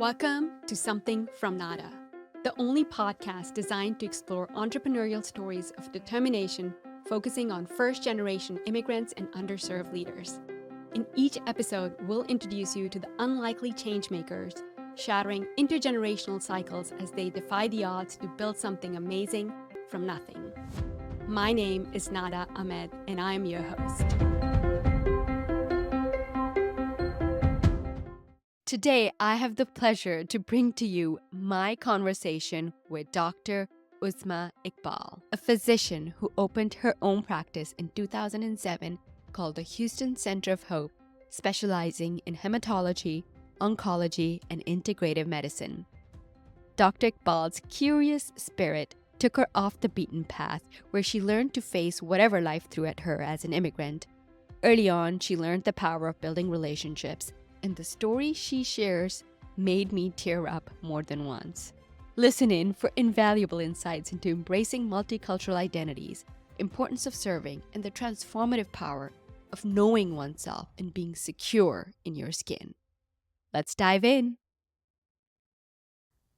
Welcome to Something from Nada, the only podcast designed to explore entrepreneurial stories of determination, focusing on first-generation immigrants and underserved leaders. In each episode, we'll introduce you to the unlikely changemakers, shattering intergenerational cycles as they defy the odds to build something amazing from nothing. My name is Nada Ahmed, and I'm your host. Today, I have the pleasure to bring to you my conversation with Dr. Uzma Iqbal, a physician who opened her own practice in 2007 called the Houston Center of Hope, specializing in hematology, oncology, and integrative medicine. Dr. Iqbal's curious spirit took her off the beaten path, where she learned to face whatever life threw at her as an immigrant. Early on, she learned the power of building relationships, and the story she shares made me tear up more than once. Listen in for invaluable insights into embracing multicultural identities, importance of serving, and the transformative power of knowing oneself and being secure in your skin. Let's dive in.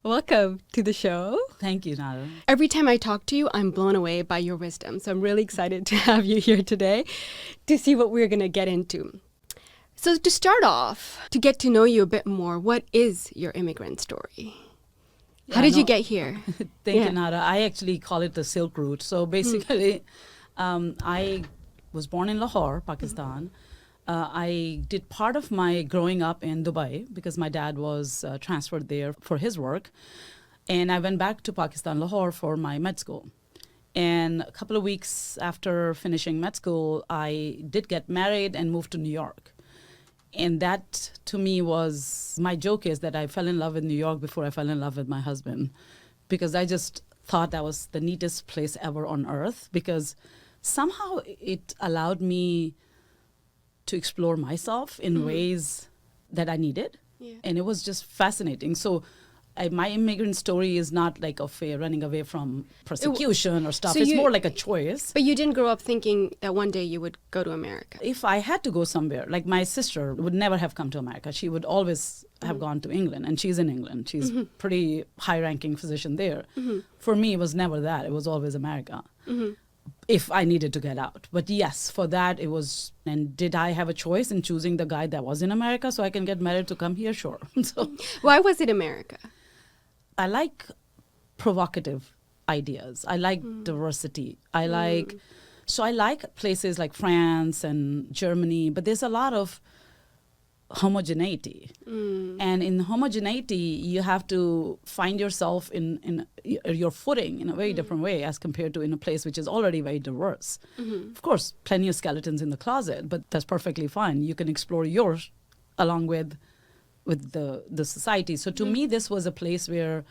Welcome to the show. Thank you, Nada. Every time I talk to you, I'm blown away by your wisdom. So I'm really excited to have you here today to see what we're going to get into. So to start off, to get to know you a bit more, what is your immigrant story? How did you get here? Thank you, Nada. I actually call it the Silk Route. So basically, I was born in Lahore, Pakistan. I did part of my growing up in Dubai because my dad was transferred there for his work. And I went back to Pakistan, Lahore, for my med school. And a couple of weeks after finishing med school, I did get married and moved to New York. And that, to me, was, my joke is that I fell in love with New York before I fell in love with my husband, because I just thought that was the neatest place ever on earth, because somehow it allowed me to explore myself in ways that I needed. Yeah. And it was just fascinating. So my immigrant story is not like of running away from persecution or stuff. So it's more like a choice. But you didn't grow up thinking that one day you would go to America. If I had to go somewhere, like my sister would never have come to America. She would always have gone to England, and she's in England. She's pretty high-ranking physician there. For me, it was never that. It was always America. If I needed to get out. But yes, for that it was, and did I have a choice in choosing the guy that was in America so I can get married to come here? Sure. So why was it America? I like provocative ideas. I like diversity. I like places like France and Germany, but there's a lot of homogeneity. And in homogeneity, you have to find yourself in your footing in a very different way as compared to in a place which is already very diverse. Of course, plenty of skeletons in the closet, but that's perfectly fine. You can explore yours along with the society. So to me, this was a place where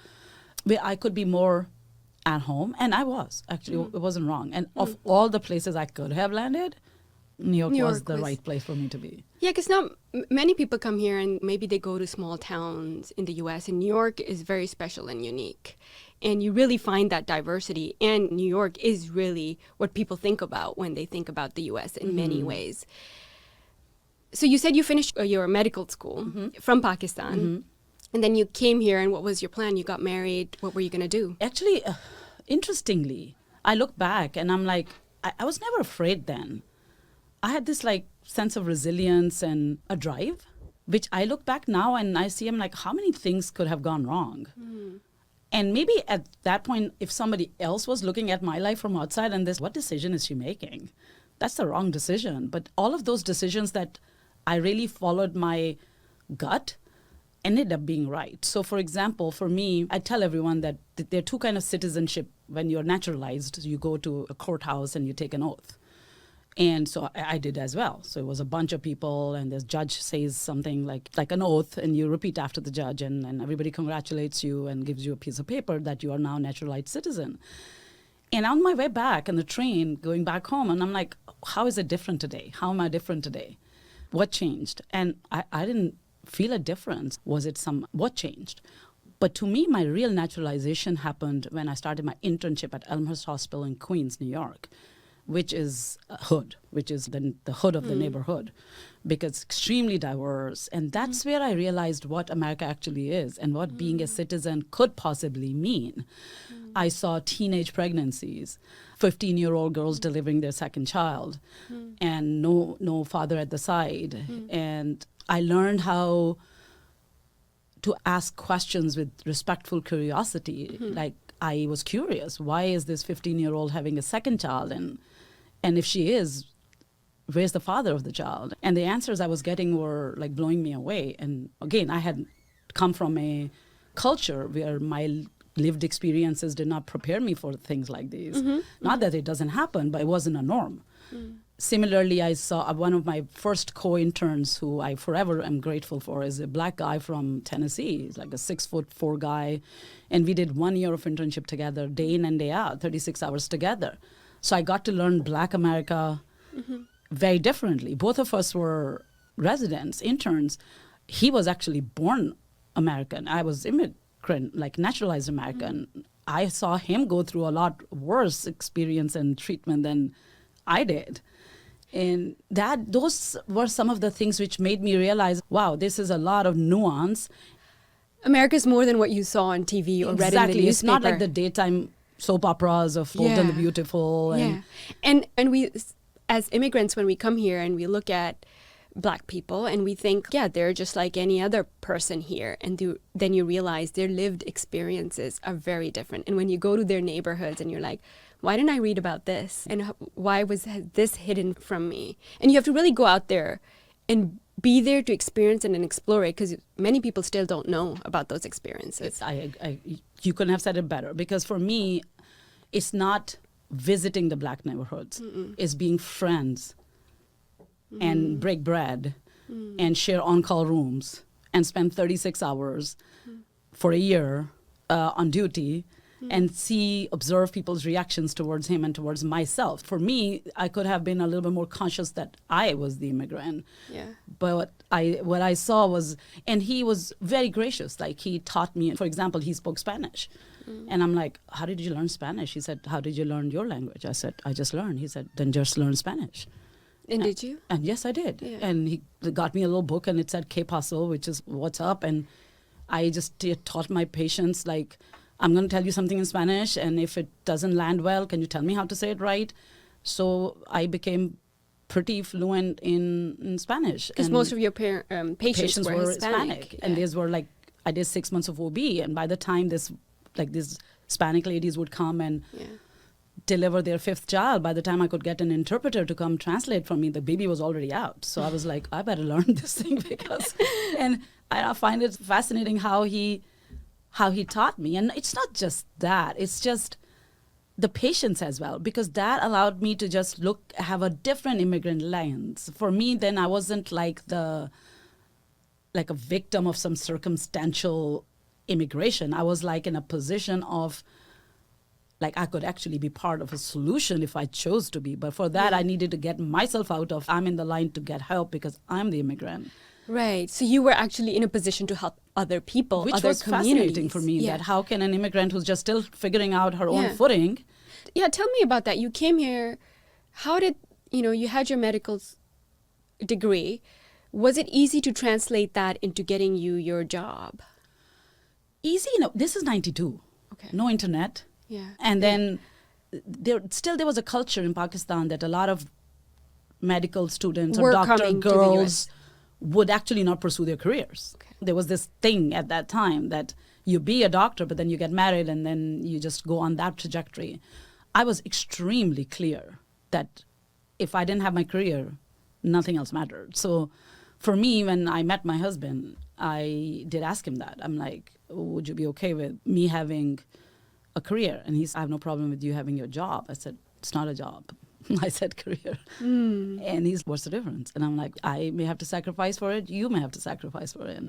I could be more at home. And I was, actually, it wasn't wrong. And of all the places I could have landed, New York was the right place for me to be. Yeah, because now many people come here and maybe they go to small towns in the U.S. and New York is very special and unique. And you really find that diversity. And New York is really what people think about when they think about the U.S. in many ways. So you said you finished your medical school from Pakistan, and then you came here, and what was your plan? You got married. What were you going to do? Actually, interestingly, I look back and I'm like, I was never afraid then. I had this like sense of resilience and a drive, which I look back now and I see I'm like, how many things could have gone wrong? And maybe at that point, if somebody else was looking at my life from outside and what decision is she making? That's the wrong decision. But all of those decisions that I really followed my gut ended up being right. So for example, for me, I tell everyone that there are two kinds of citizenship. When you're naturalized, you go to a courthouse and you take an oath. And so I did as well. So it was a bunch of people, and the judge says something like an oath, and you repeat after the judge, and everybody congratulates you and gives you a piece of paper that you are now a naturalized citizen. And on my way back on the train, going back home, and I'm like, how is it different today? How am I different today? What changed? And I didn't feel a difference. What changed? But to me, my real naturalization happened when I started my internship at Elmhurst Hospital in Queens, New York. which is a hood, which is the hood of the neighborhood, because it's extremely diverse. And that's where I realized what America actually is and what being a citizen could possibly mean. I saw teenage pregnancies, 15-year-old girls delivering their second child, and no father at the side. And I learned how to ask questions with respectful curiosity. Like, I was curious, why is this 15-year-old having a second child? And if she is, where's the father of the child? And the answers I was getting were like blowing me away. And again, I had come from a culture where my lived experiences did not prepare me for things like these. Not that it doesn't happen, but it wasn't a norm. Similarly, I saw one of my first co-interns, who I forever am grateful for, is a black guy from Tennessee. He's like a 6'4" guy. And we did 1 year of internship together, day in and day out, 36 hours together. So I got to learn Black America very differently. Both of us were residents, interns. He was actually born American. I was immigrant, like naturalized American. I saw him go through a lot worse experience and treatment than I did. And those were some of the things which made me realize, wow, this is a lot of nuance. America's more than what you saw on TV or read in the newspaper. It's not like the daytime soap operas of Bold and the Beautiful. And we, as immigrants, when we come here and we look at Black people and we think, yeah, they're just like any other person here. And then you realize their lived experiences are very different. And when you go to their neighborhoods and you're like, why didn't I read about this? And why was this hidden from me? And you have to really go out there and be there to experience it and explore it, because many people still don't know about those experiences. You couldn't have said it better, because for me, it's not visiting the Black neighborhoods. It's being friends and break bread and share on-call rooms and spend 36 hours for a year on duty and observe people's reactions towards him and towards myself. For me, I could have been a little bit more conscious that I was the immigrant. Yeah. But what I saw was, and he was very gracious. Like, he taught me, for example, he spoke Spanish. And I'm like, how did you learn Spanish? He said, how did you learn your language? I said, I just learned. He said, then just learn Spanish. And did you? And yes, I did. Yeah. And he got me a little book, and it said "Que paso," which is what's up. And I just taught my patients, like, I'm going to tell you something in Spanish, and if it doesn't land well, can you tell me how to say it right? So I became pretty fluent in Spanish. Because most of your patients were Hispanic. Yeah. And these were like, I did 6 months of OB, and by the time these Hispanic ladies would come and deliver their 5th child, by the time I could get an interpreter to come translate for me, the baby was already out. So I was like, I better learn this thing, because, and I find it fascinating how he taught me. And it's not just that, it's just the patience as well, because that allowed me to just have a different immigrant lens. For me, then I wasn't like a victim of some circumstantial immigration. I was like in a position of, like, I could actually be part of a solution if I chose to be. But for that, I needed to get myself out of, I'm in the line to get help because I'm the immigrant. Right. So you were actually in a position to help other people, which other was communities. Fascinating for me, that how can an immigrant who's just still figuring out her own footing. Yeah, tell me about that. You came here, how did, you had your medical degree. Was it easy to translate that into getting you your job? Easy? No, this is 92. Okay. No internet. Yeah. And then there was a culture in Pakistan that a lot of medical students or doctor girls would actually not pursue their careers. Okay. There was this thing at that time that you be a doctor, but then you get married and then you just go on that trajectory. I was extremely clear that if I didn't have my career, nothing else mattered. So for me, when I met my husband, I did ask him that. I'm like, would you be okay with me having a career? And he said, I have no problem with you having your job. I said, it's not a job. I said career. And he's, what's the difference? And I'm like, I may have to sacrifice for it. You may have to sacrifice for it.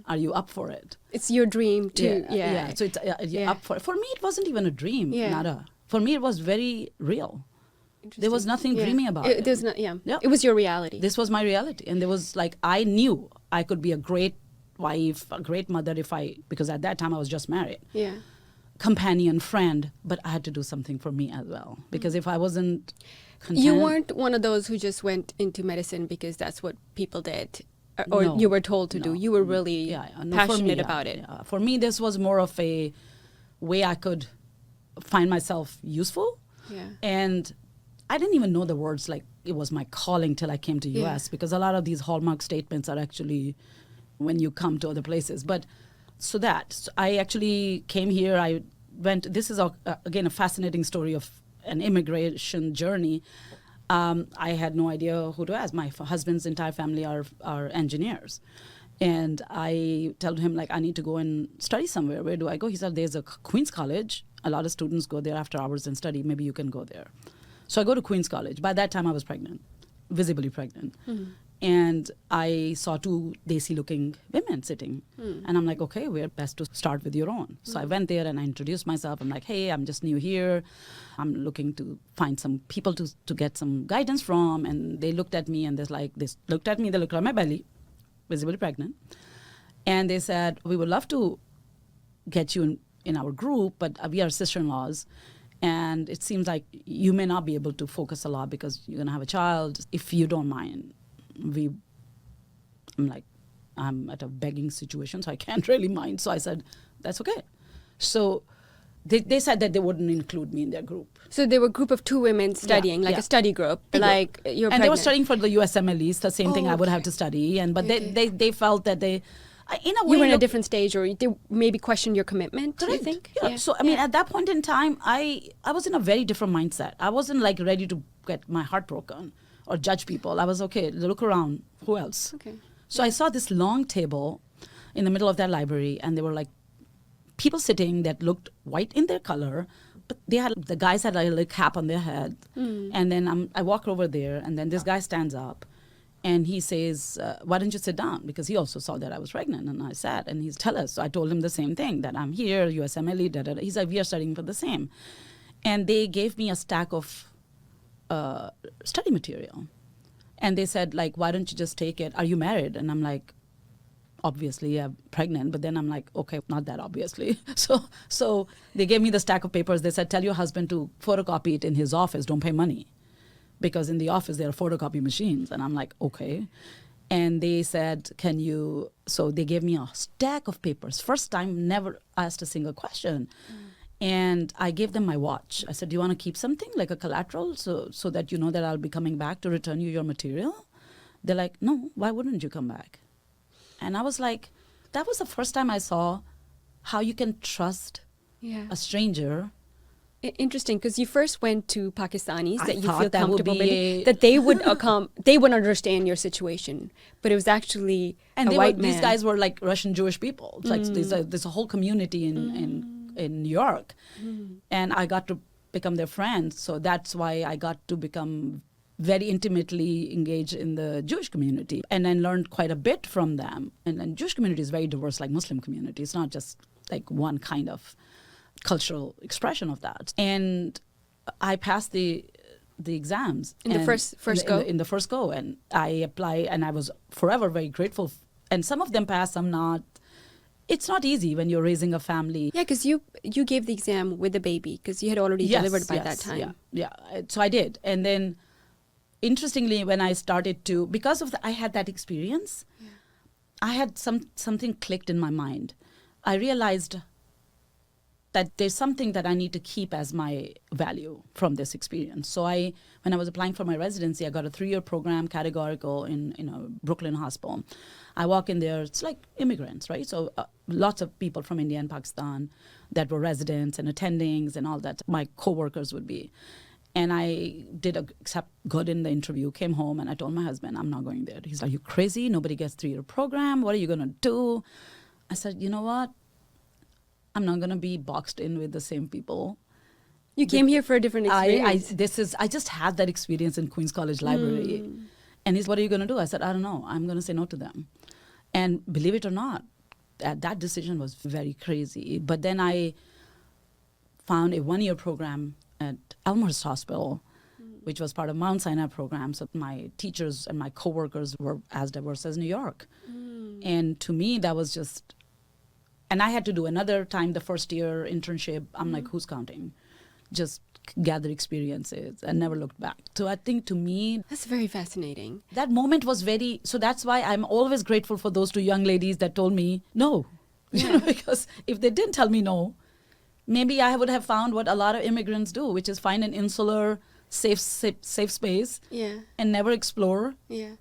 Are you up for it? It's your dream too. Yeah. So it's up for it. For me, it wasn't even a dream, nada. For me, it was very real. There was nothing dreaming about it. There's not, It was your reality. This was my reality. And there was like, I knew I could be a great wife, a great mother because at that time I was just married. Yeah. Companion, friend, but I had to do something for me as well. Because if I wasn't content. You weren't one of those who just went into medicine because that's what people did, or No, you were told to do. no. You were really No, passionate for me, about it. Yeah. For me, this was more of a way I could find myself useful. Yeah. And I didn't even know the words like it was my calling till I came to US, because a lot of these hallmark statements are actually when you come to other places. But so I actually came here. I went, this is again a fascinating story of an immigration journey. I had no idea who to ask. My husband's entire family are engineers. And I told him, like, I need to go and study somewhere. Where do I go? He said, there's a Queen's College. A lot of students go there after hours and study. Maybe you can go there. So I go to Queen's College. By that time, I was pregnant, visibly pregnant. Mm-hmm. And I saw two Desi-looking women sitting. And I'm like, okay, we're best to start with your own. So I went there and I introduced myself. I'm like, hey, I'm just new here. I'm looking to find some people to get some guidance from. And they looked at me and they looked at my belly, visibly pregnant. And they said, we would love to get you in our group, but we are sister-in-laws. And it seems like you may not be able to focus a lot because you're going to have a child. If you don't mind, I'm at a begging situation, so I can't really mind. So I said, that's okay. So they said that they wouldn't include me in their group. So they were a group of two women studying, a study group. Like you're and pregnant. they were studying for the USMLEs, the same thing I would have to study. But they felt that in a way, you were in a different stage, or they maybe questioned your commitment. Do you think? Yeah. So I mean, at that point in time, I was in a very different mindset. I wasn't like ready to get my heart broken or judge people. I was okay. Look around. Who else? Okay. So I saw this long table in the middle of that library, and there were like people sitting that looked white in their color, but the guys had a cap on their head. And then I walk over there, and then this guy stands up, and he says, why don't you sit down? Because he also saw that I was pregnant, and I sat, and he's tell us. So I told him the same thing, that I'm here, USMLE, da, da, da. He's like, we are studying for the same. And they gave me a stack of study material. And they said, like, why don't you just take it? Are you married? And I'm like, obviously, I'm pregnant. But then I'm like, okay, not that obviously. So they gave me the stack of papers. They said, tell your husband to photocopy it in his office. Don't pay money. Because in the office, there are photocopy machines. And I'm like, okay. And they said, so they gave me a stack of papers. First time, never asked a single question. And I gave them my watch. I said, do you want to keep something like a collateral so that you know that I'll be coming back to return you your material? They're like, no, why wouldn't you come back? And I was like, that was the first time I saw how you can trust a stranger. Interesting, because you first went to Pakistanis that you thought feel that would comfortable be with, that they would they would understand your situation, but it was actually and a white man. These guys were like Russian Jewish people. It's like there's a whole community in New York, and I got to become their friend. So that's why I got to become very intimately engaged in the Jewish community, and I learned quite a bit from them. And Jewish community is very diverse, like Muslim community. It's not just like one kind of cultural expression of that. And I passed the exams in the first go. In the first go, and I applied, and I was forever very grateful. And some of them passed, some not. It's not easy when you're raising a family. Yeah, because you gave the exam with the baby, because you had already delivered by that time. Yeah. So I did. And then, interestingly, when I started to, because of I had that experience, I had something clicked in my mind. I realized that there's something that I need to keep as my value from this experience. So when I was applying for my residency, I got a 3-year program, categorical, in Brooklyn Hospital. I walk in there, it's like immigrants, right? So lots of people from India and Pakistan that were residents and attendings and all that. My coworkers would be. And I did accept good in the interview, came home, and I told my husband, I'm not going there. He's like, are you crazy? Nobody gets 3-year program. What are you going to do? I said, you know what? I'm not going to be boxed in with the same people. You came here for a different experience. I just had that experience in Queen's College Library. And he's, what are you going to do? I said, I don't know. I'm going to say no to them. And believe it or not, that decision was very crazy. But then I found a 1-year program at Elmhurst Hospital, which was part of Mount Sinai program. So my teachers and my coworkers were as diverse as New York. And to me, that was just, and I had to do another time the first year internship. I'm like, who's counting? just gather experiences and never looked back. So I think to me, That's very fascinating. that moment was very, so that's why I'm always grateful for those two young ladies that told me no. Because if they didn't tell me no, maybe I would have found what a lot of immigrants do, which is find an insular, safe space Yeah. and never explore. Yeah.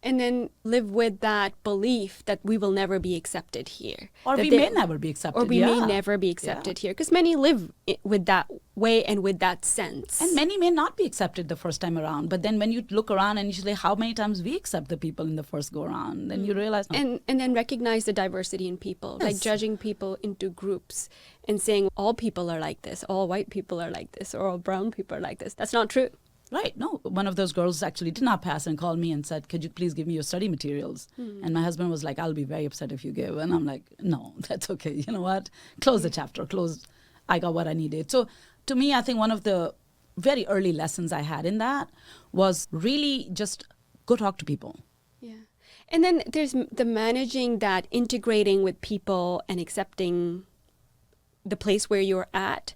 And then live with that belief that we will never be accepted here. Or That we they- may never be accepted. Or we may Yeah. never be accepted here. Because many live with that way and with that sense. And many may not be accepted the first time around. But then when you look around and you say, how many times we accept the people in the first go around, then you realize, and then recognize the diversity in people, like Yes. judging people into groups and saying all people are like this, all white people are like this, or all brown people are like this. That's not true. right, no. One of those girls actually did not pass and called me and said, could you please give me your study materials? And my husband was like, I'll be very upset if you give. And I'm like, no, that's okay. You know what? Close the chapter, close. I got what I needed. So to me, I think one of the very early lessons I had in that was really just go talk to people. Yeah. And then there's the managing that, integrating with people and accepting the place where you're at,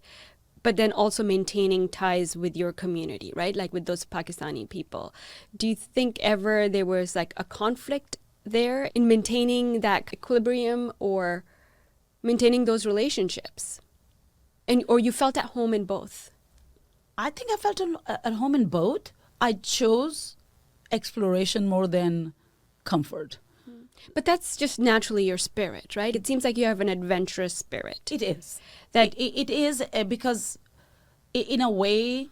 but then also maintaining ties with your community, right? Like with those Pakistani people. Do you think ever there was like a conflict there in maintaining that equilibrium or maintaining those relationships? Or you felt at home in both? I think I felt at home in both. I chose exploration more than comfort. But that's just naturally your spirit, right? It seems like you have an adventurous spirit. It is. That It is because in a way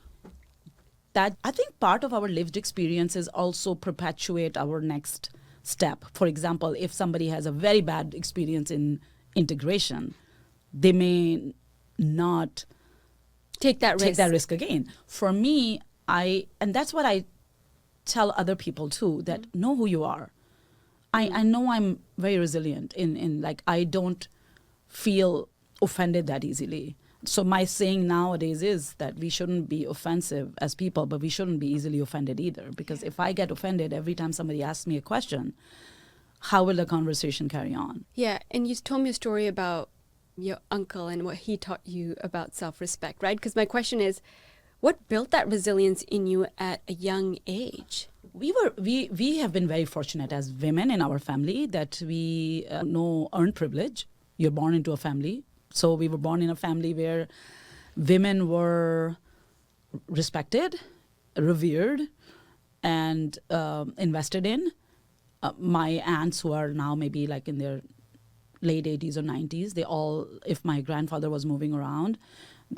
that I think part of our lived experiences also perpetuate our next step. For example, if somebody has a very bad experience in integration, they may not take that risk. again. For me, and that's what I tell other people too, that know who you are. I know I'm very resilient in like, I don't feel offended that easily. So my saying nowadays is that we shouldn't be offensive as people, but we shouldn't be easily offended either. Because if I get offended every time somebody asks me a question, how will the conversation carry on? Yeah, and you told me a story about your uncle and what he taught you about self-respect, right? Because my question is, what built that resilience in you at a young age? We have been very fortunate as women in our family that we know earned privilege. You're born into a family. So we were born in a family where women were respected, revered, and invested in. My aunts, who are now maybe like in their late 80s or 90s, they all, if my grandfather was moving around,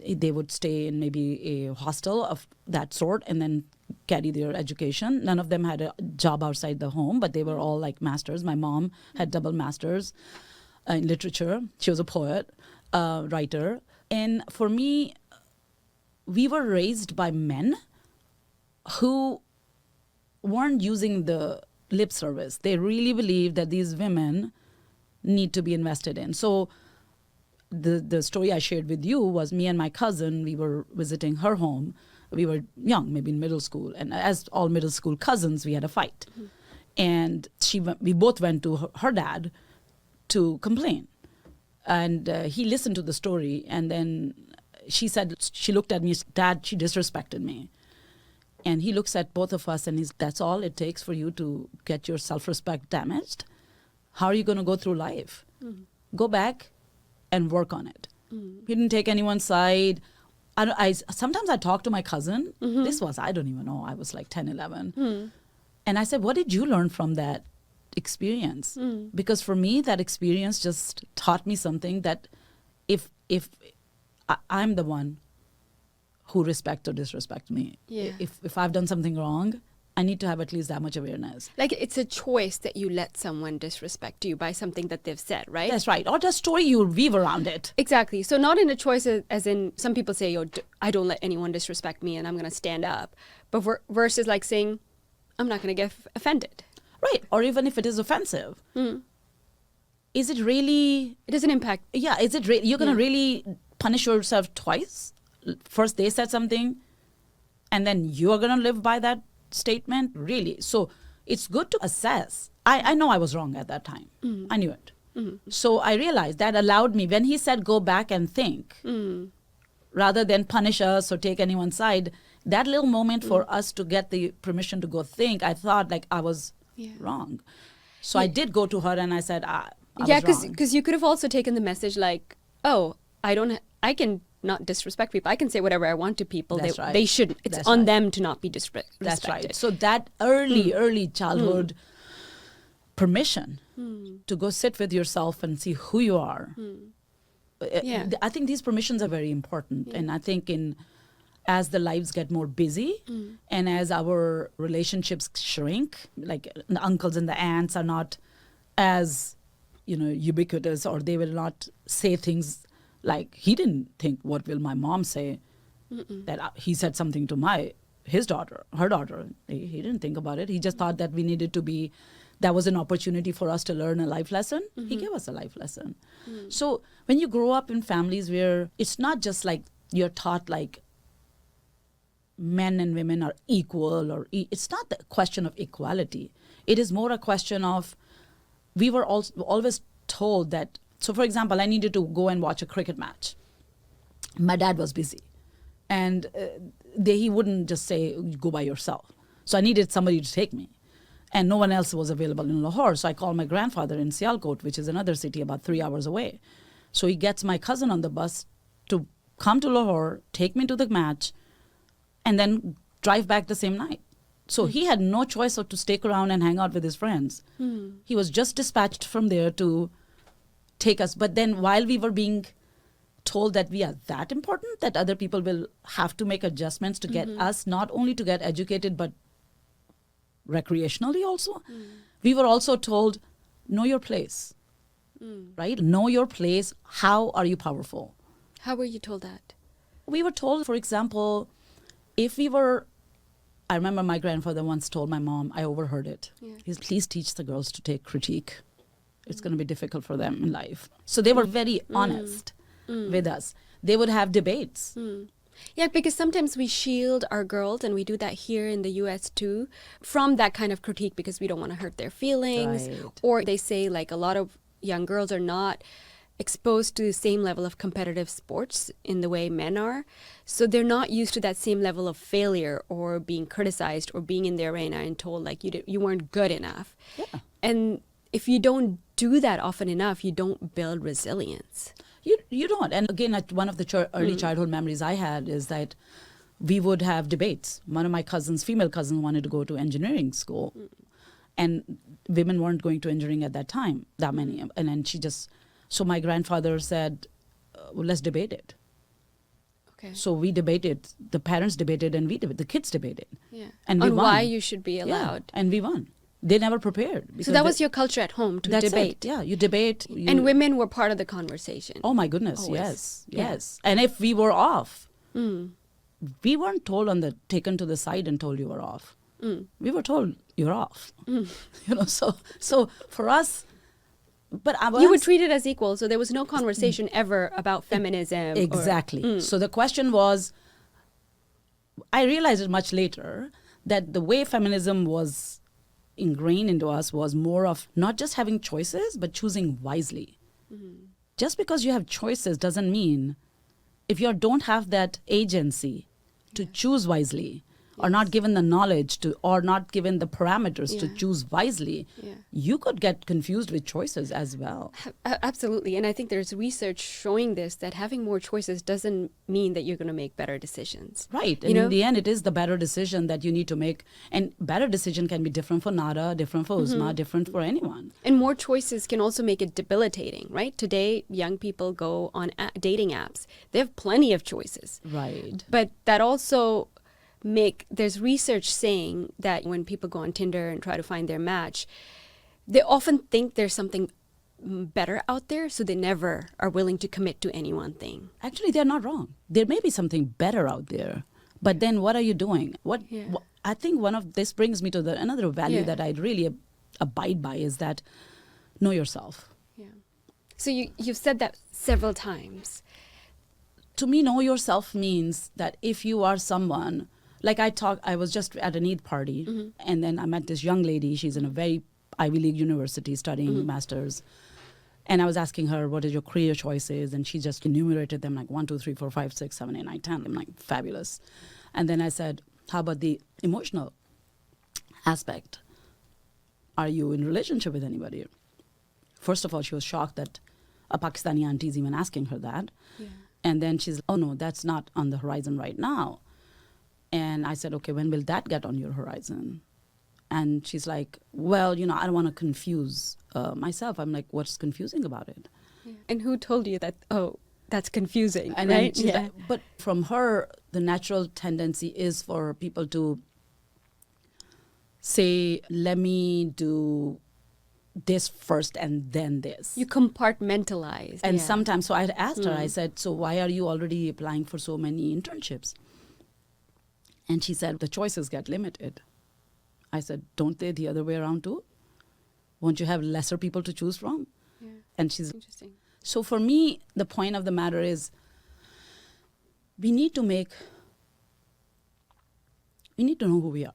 they would stay in maybe a hostel of that sort and then carry their education. None of them had a job outside the home, but they were all like masters. My mom had double masters in literature. She was a poet, writer. And for me, we were raised by men who weren't using the lip service. They really believed that these women need to be invested in. So the story I shared with you was me and my cousin, we were visiting her home. We were young, maybe in middle school. And as all middle school cousins, we had a fight. And we both went to her dad to complain. And he listened to the story. And then she said, she looked at me, Dad, she disrespected me. And he looks at both of us and that's all it takes for you to get your self-respect damaged? How are you going to go through life? Go back and work on it. He didn't take anyone's side. Sometimes I talk to my cousin. This was, I don't even know, I was like 10, 11. And I said, what did you learn from that experience? Because for me, that experience just taught me something that if I'm the one who respect or disrespect me, if I've done something wrong, I need to have at least that much awareness. Like it's a choice that you let someone disrespect you by something that they've said, right? That's right. Or the story you weave around it. Exactly. So not in a choice as in some people say, oh, I don't let anyone disrespect me and I'm going to stand up. But versus like saying, I'm not going to get offended. Right. Or even if it is offensive. Is it really... It doesn't impact... Yeah. Is it you're going to really punish yourself twice? First they said something and then you're going to live by that statement? Really? So it's good to assess. I know I was wrong at that time. I knew it. So I realized that allowed me, when he said go back and think, rather than punish us or take anyone's side. That little moment for us to get the permission to go think, I thought like I was wrong. So I did go to her and I said, I was wrong. because you could have also taken the message like, oh, I can not disrespect people. I can say whatever I want to people. That's right. They shouldn't. It's That's on right. them to not be disrespected. That's right. So that early childhood permission to go sit with yourself and see who you are. I think these permissions are very important. And I think as the lives get more busy and as our relationships shrink, like the uncles and the aunts are not as, ubiquitous, or they will not say things like, he didn't think, what will my mom say? That he said something to her daughter. He didn't think about it. He just thought that we needed to be, that was an opportunity for us to learn a life lesson. He gave us a life lesson. So when you grow up in families where it's not just like you're taught like men and women are equal, or it's not the question of equality. It is more a question of, we were always told that, so for example, I needed to go and watch a cricket match. My dad was busy. And he wouldn't just say, go by yourself. So I needed somebody to take me. And no one else was available in Lahore. So I called my grandfather in Sialkot, which is another city about 3 hours away. So he gets my cousin on the bus to come to Lahore, take me to the match, and then drive back the same night. So he had no choice but to stick around and hang out with his friends. He was just dispatched from there to take us. But then while we were being told that we are that important, that other people will have to make adjustments to get us not only to get educated, but recreationally also. We were also told, know your place, right? Know your place. How are you powerful? How were you told that? We were told, for example, I remember my grandfather once told my mom, I overheard it. He's, please teach the girls to take critique. It's going to be difficult for them in life. So they were very honest with us. They would have debates. Yeah, because sometimes we shield our girls, and we do that here in the US too, from that kind of critique because we don't want to hurt their feelings. Right. Or they say like a lot of young girls are not exposed to the same level of competitive sports in the way men are. So they're not used to that same level of failure or being criticized or being in the arena and told like you weren't good enough. Yeah. And if you don't do that often enough, you don't build resilience. You don't. And again, one of the early childhood memories I had is that we would have debates. One of my female cousins, wanted to go to engineering school. And women weren't going to engineering at that time, that many. And then so my grandfather said, well, let's debate it. Okay. So we debated, the parents debated, and the kids debated. Yeah. And we on won. why you should be allowed. Yeah, and we won. They never prepared. So that was your culture at home, to debate. Yeah, you debate. And women were part of the conversation. Oh my goodness, Always. yes. And if we were off, we weren't taken to the side and told you were off. We were told you're off. So for us, but you were treated as equal, so there was no conversation ever about feminism. Exactly. So the question was, I realized it much later, that the way feminism was ingrained into us was more of not just having choices, but choosing wisely. Just because you have choices doesn't mean, if you don't have that agency to choose wisely, or not given the knowledge to, or not given the parameters to choose wisely, you could get confused with choices as well. Absolutely. And I think there's research showing this, that having more choices doesn't mean that you're going to make better decisions. Right. And in the end, it is the better decision that you need to make. And better decision can be different for Nada, different for Uzma, different for anyone. And more choices can also make it debilitating, right? Today, young people go on dating apps. They have plenty of choices. Right. But that also there's research saying that when people go on Tinder and try to find their match, they often think there's something better out there, so they never are willing to commit to any one thing. Actually, they're not wrong. There may be something better out there, but then what are you doing? I think this brings me to another value that I really abide by, is that know yourself. Yeah. So you've said that several times. To me, know yourself means that if you are someone, like I was just at an Eid party, and then I met this young lady. She's in a very Ivy League university studying masters. And I was asking her, what are your career choices? And she just enumerated them like 1, 2, 3, 4, 5, 6, 7, 8, 9, 10. I'm like, fabulous. And then I said, how about the emotional aspect? Are you in relationship with anybody? First of all, she was shocked that a Pakistani auntie is even asking her that. Yeah. And then she's, oh no, that's not on the horizon right now. And I said, okay, when will that get on your horizon? And she's like, well, I don't want to confuse myself. I'm like, what's confusing about it? Yeah. And who told you that, oh, that's confusing, And right? then she's like, but from her, the natural tendency is for people to say, let me do this first and then this. You compartmentalize. And yeah. sometimes, so I asked her, I said, so why are you already applying for so many internships? And she said, the choices get limited. I said, don't they the other way around too? Won't you have lesser people to choose from? Yeah. And she's Interesting. So for me, the point of the matter is we need to know who we are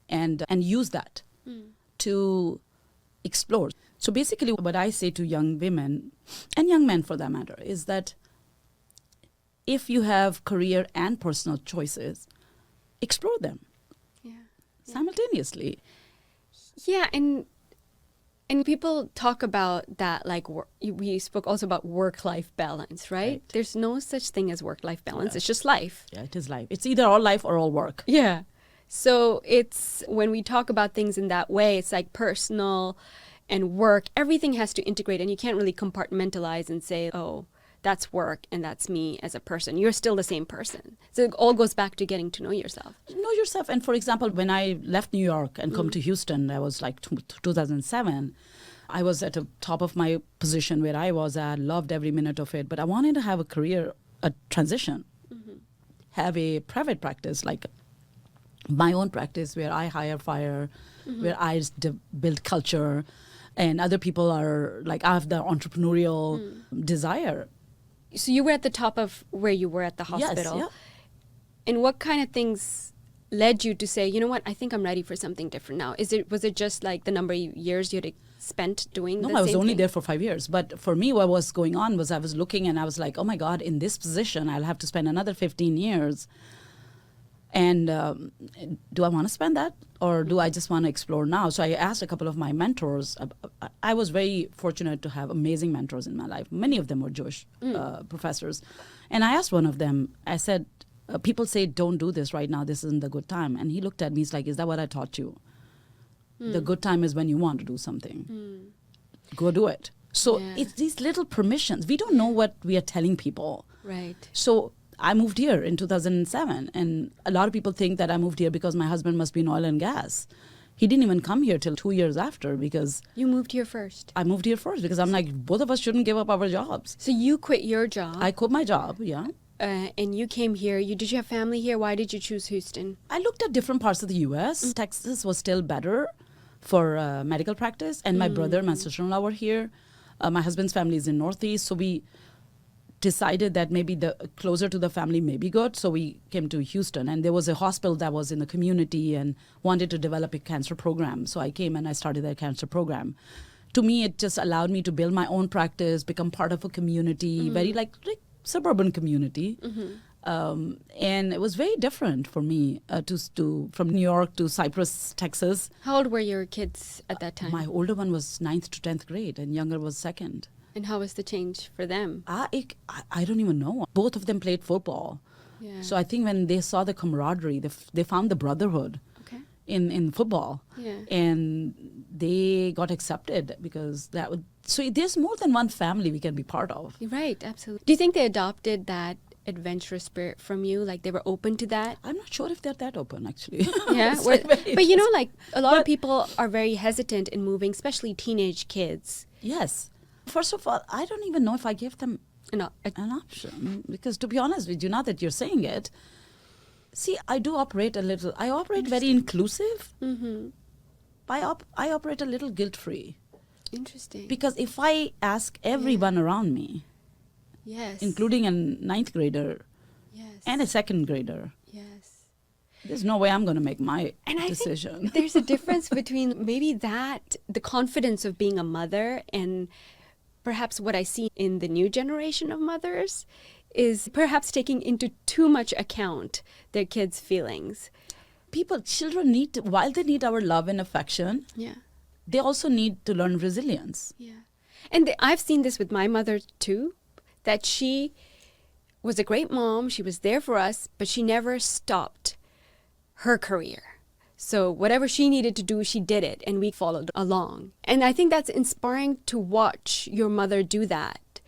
and use that to explore. So basically what I say to young women and young men for that matter is that if you have career and personal choices, explore them simultaneously. Yeah, and people talk about that, like we spoke also about work-life balance, right? There's no such thing as work-life balance. Yeah. It's just life. Yeah, it is life. It's either all life or all work. Yeah. So it's when we talk about things in that way, it's like personal and work, everything has to integrate, and you can't really compartmentalize and say, oh, that's work and that's me as a person. You're still the same person. So it all goes back to getting to know yourself. Know yourself. And for example, when I left New York and come to Houston, that was like 2007. I was at the top of my position where I was at, loved every minute of it. But I wanted to have a career, a transition, have a private practice, like my own practice where I hire, fire, where I build culture. And other people are like, I have the entrepreneurial desire. So you were at the top of where you were at the hospital. Yes, yeah. And what kind of things led you to say, you know what, I think I'm ready for something different now? Was it just like the number of years you had spent doing the same thing? No, I was only there for 5 years. But for me, what was going on was I was looking and I was like, oh my God, in this position, I'll have to spend another 15 years. And do I want to spend that, or do I just want to explore now? So I asked a couple of my mentors. I was very fortunate to have amazing mentors in my life. Many of them were Jewish professors. And I asked one of them, I said, people say, don't do this right now. This isn't the good time. And he looked at me, he's like, is that what I taught you? The good time is when you want to do something. Go do it. So it's these little permissions. We don't know what we are telling people. Right. So I moved here in 2007, and a lot of people think that I moved here because my husband must be in oil and gas. He didn't even come here till 2 years after because... You moved here first. I moved here first because I'm like, both of us shouldn't give up our jobs. So you quit your job. I quit my job, yeah. And you came here. Did you have family here? Why did you choose Houston? I looked at different parts of the U.S. Texas was still better for medical practice, and my brother and my sister-in-law were here. My husband's family is in Northeast, so we decided that maybe the closer to the family may be good, so we came to Houston. And there was a hospital that was in the community and wanted to develop a cancer program. So I came and I started that cancer program. To me, it just allowed me to build my own practice, become part of a community, very like suburban community. And it was very different for me to from New York to Cypress, Texas. How old were your kids at that time? My older one was 9th to 10th grade and younger was 2nd. And how was the change for them? I don't even know. Both of them played football. Yeah. So I think when they saw the camaraderie, they found the brotherhood in football. Yeah. And they got accepted because that would... So there's more than one family we can be part of. Right, absolutely. Do you think they adopted that adventurous spirit from you? Like they were open to that? I'm not sure if they're that open, actually. Yeah. But you know, like a lot of people are very hesitant in moving, especially teenage kids. Yes. First of all, I don't even know if I gave them an option. Because to be honest with you, now that you're saying it, see, I operate very inclusive. I operate a little guilt-free. Interesting. Because if I ask everyone around me, including a 9th grader and a 2nd grader, there's no way I'm going to make my decision. I think there's a difference between maybe the confidence of being a mother and perhaps what I see in the new generation of mothers is perhaps taking into too much account their kids' feelings. Children need, while they need our love and affection, Yeah. they also need to learn resilience. Yeah. And I've seen this with my mother too, that she was a great mom. She was there for us, but she never stopped her career. So whatever she needed to do, she did it, and we followed along. And I think that's inspiring to watch your mother do that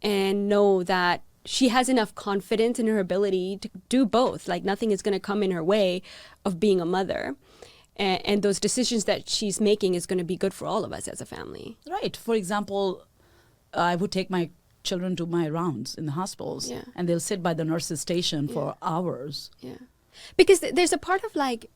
and know that she has enough confidence in her ability to do both. Like nothing is going to come in her way of being a mother. And those decisions that she's making is going to be good for all of us as a family. Right. For example, I would take my children to my rounds in the hospitals, Yeah. and they'll sit by the nurse's station for hours. Yeah. Because there's a part of like,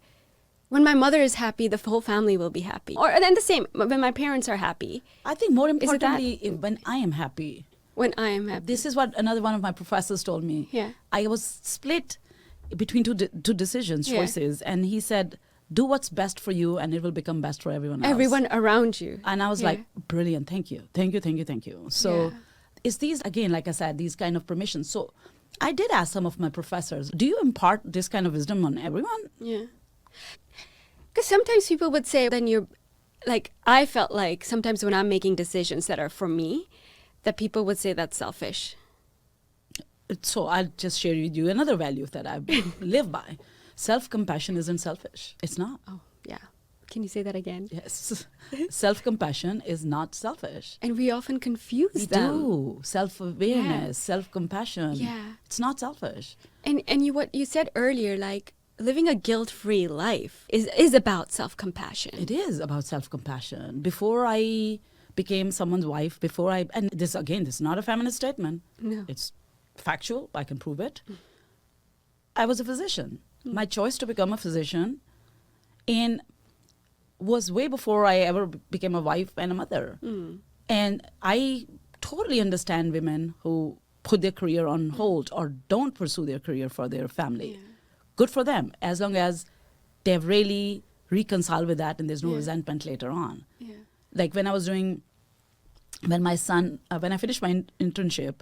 when my mother is happy, the whole family will be happy. And then the same, when my parents are happy. I think more Is it that? importantly, when I am happy. When I am happy. This is what another one of my professors told me. Yeah. I was split between two decisions, Yeah. choices, and he said, do what's best for you and it will become best for everyone else. Everyone around you. And I was Yeah. like, brilliant, thank you, thank you, thank you, thank you. So Yeah. it's these, again, like I said, these kind of permissions. So I did ask some of my professors, do you impart this kind of wisdom on everyone? Yeah. Because sometimes people would say, then you're, like, I felt like sometimes when I'm making decisions that are for me, that people would say that's selfish. So I'll just share with you another value that I live by. Self-compassion isn't selfish. It's not. Oh, yeah. Can you say that again? Yes. Self-compassion is not selfish. And we often confuse We them. do. Self-awareness, Yeah. self-compassion. Yeah. It's not selfish. And what you said earlier, like, living a guilt-free life is about self-compassion. It is about self-compassion. Before I became someone's wife, and this is not a feminist statement. No. It's factual. I can prove it. I was a physician. My choice to become a physician was way before I ever became a wife and a mother. And I totally understand women who put their career on hold or don't pursue their career for their family. Yeah. Good for them, as long as they've really reconciled with that and there's no Yeah. resentment later on. Yeah. Like when I finished my internship,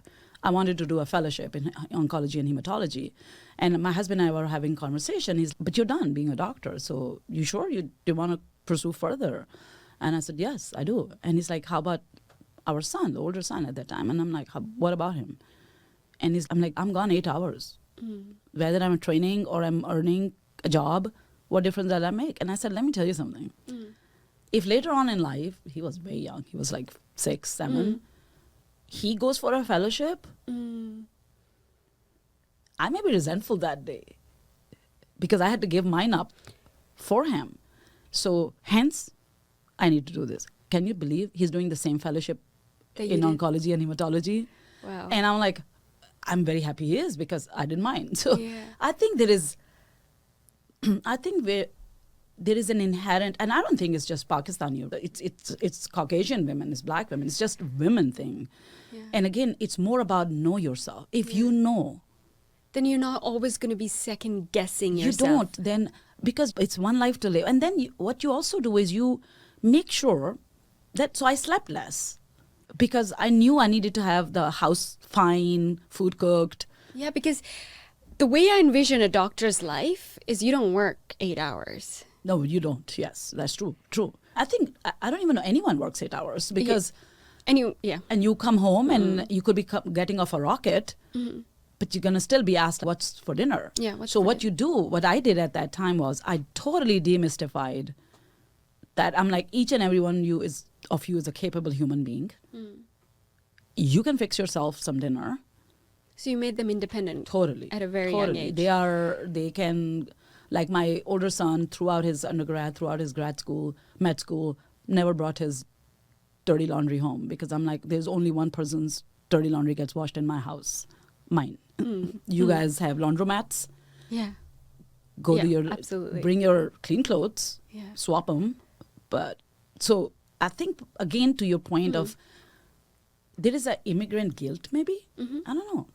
I wanted to do a fellowship in oncology and hematology. And my husband and I were having conversation. He's, but you're done being a doctor. So you sure you want to pursue further? And I said, yes, I do. And he's like, how about our son, the older son at that time? And I'm like, what about him? And I'm like, I'm gone 8 hours. Whether I'm training or I'm earning a job, what difference does that make? And I said, let me tell you something. If later on in life, he was very young, he was like 6, 7, he goes for a fellowship, I may be resentful that day because I had to give mine up for him. So hence, I need to do this. Can you believe he's doing the same fellowship That you in did? oncology and hematology? Wow. And I'm like, I'm very happy he is because I didn't mind. So Yeah. I think there is an inherent, and I don't think it's just Pakistani. It's Caucasian women, it's black women. It's just women thing. Yeah. And again, it's more about know yourself. If you know, Then you're not always going to be second guessing you yourself. don't, then because it's one life to live. And then what you also do is you make sure that, so I slept less because I knew I needed to have the house fine, food cooked. Yeah, because the way I envision a doctor's life is you don't work 8 hours. No, you don't. Yes, that's true. True. I think, I don't even know anyone works 8 hours because, And you come home and you could be getting off a rocket, but you're going to still be asked what's for dinner. Yeah, what's So for what dinner? you do, what I did at that time was I totally demystified that. I'm like, each and every one of you is a capable human being. You can fix yourself some dinner. So you made them independent. Totally. At a very young age. They can, like my older son, throughout his undergrad, throughout his grad school, med school, never brought his dirty laundry home because I'm like, there's only one person's dirty laundry gets washed in my house, mine. You guys have laundromats. Yeah. Go to Yeah, your, absolutely. bring your clean clothes, Yeah. swap them. But so I think, again, to your point of, there is an immigrant guilt, maybe? I don't know.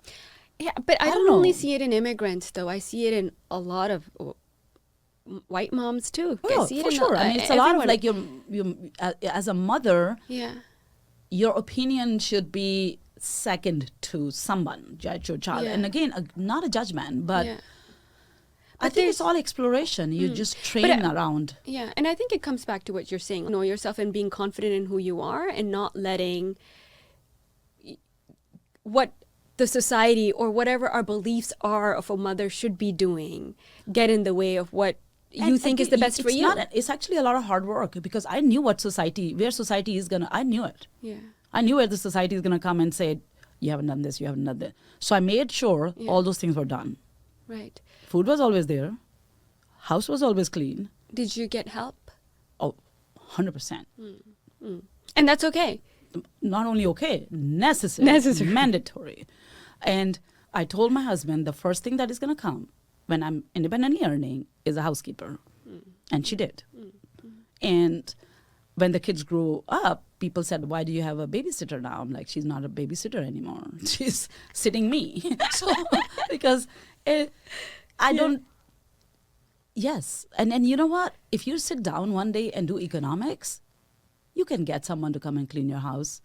Yeah, but I I don't don't only know. see it in immigrants, though. I see it in a lot of white moms, too. I Oh, see it for in sure. I mean, it's a lot of everyone. like you as a mother, Yeah. your opinion should be second to someone, judge your child. Yeah. And again, not a judgment, but Yeah. I think it's all exploration. You just train around. Yeah, and I think it comes back to what you're saying. Know yourself and being confident in who you are and not letting what the society or whatever our beliefs are of a mother should be doing get in the way of what you think is the best for you. It's actually a lot of hard work because I knew where society is going to, I knew it. Yeah. I knew where the society is going to come and say, you haven't done this, you haven't done that. So I made sure all those things were done. Right. Food was always there. House was always clean. Did you get help? Oh, 100%. And that's okay. Not only okay, necessary. Mandatory. And I told my husband the first thing that is going to come when I'm independently earning is a housekeeper. And she did. And when the kids grew up, people said, why do you have a babysitter now? I'm like, she's not a babysitter anymore. She's sitting me. So, because I don't, yes. And you know what? If you sit down one day and do economics, you can get someone to come and clean your house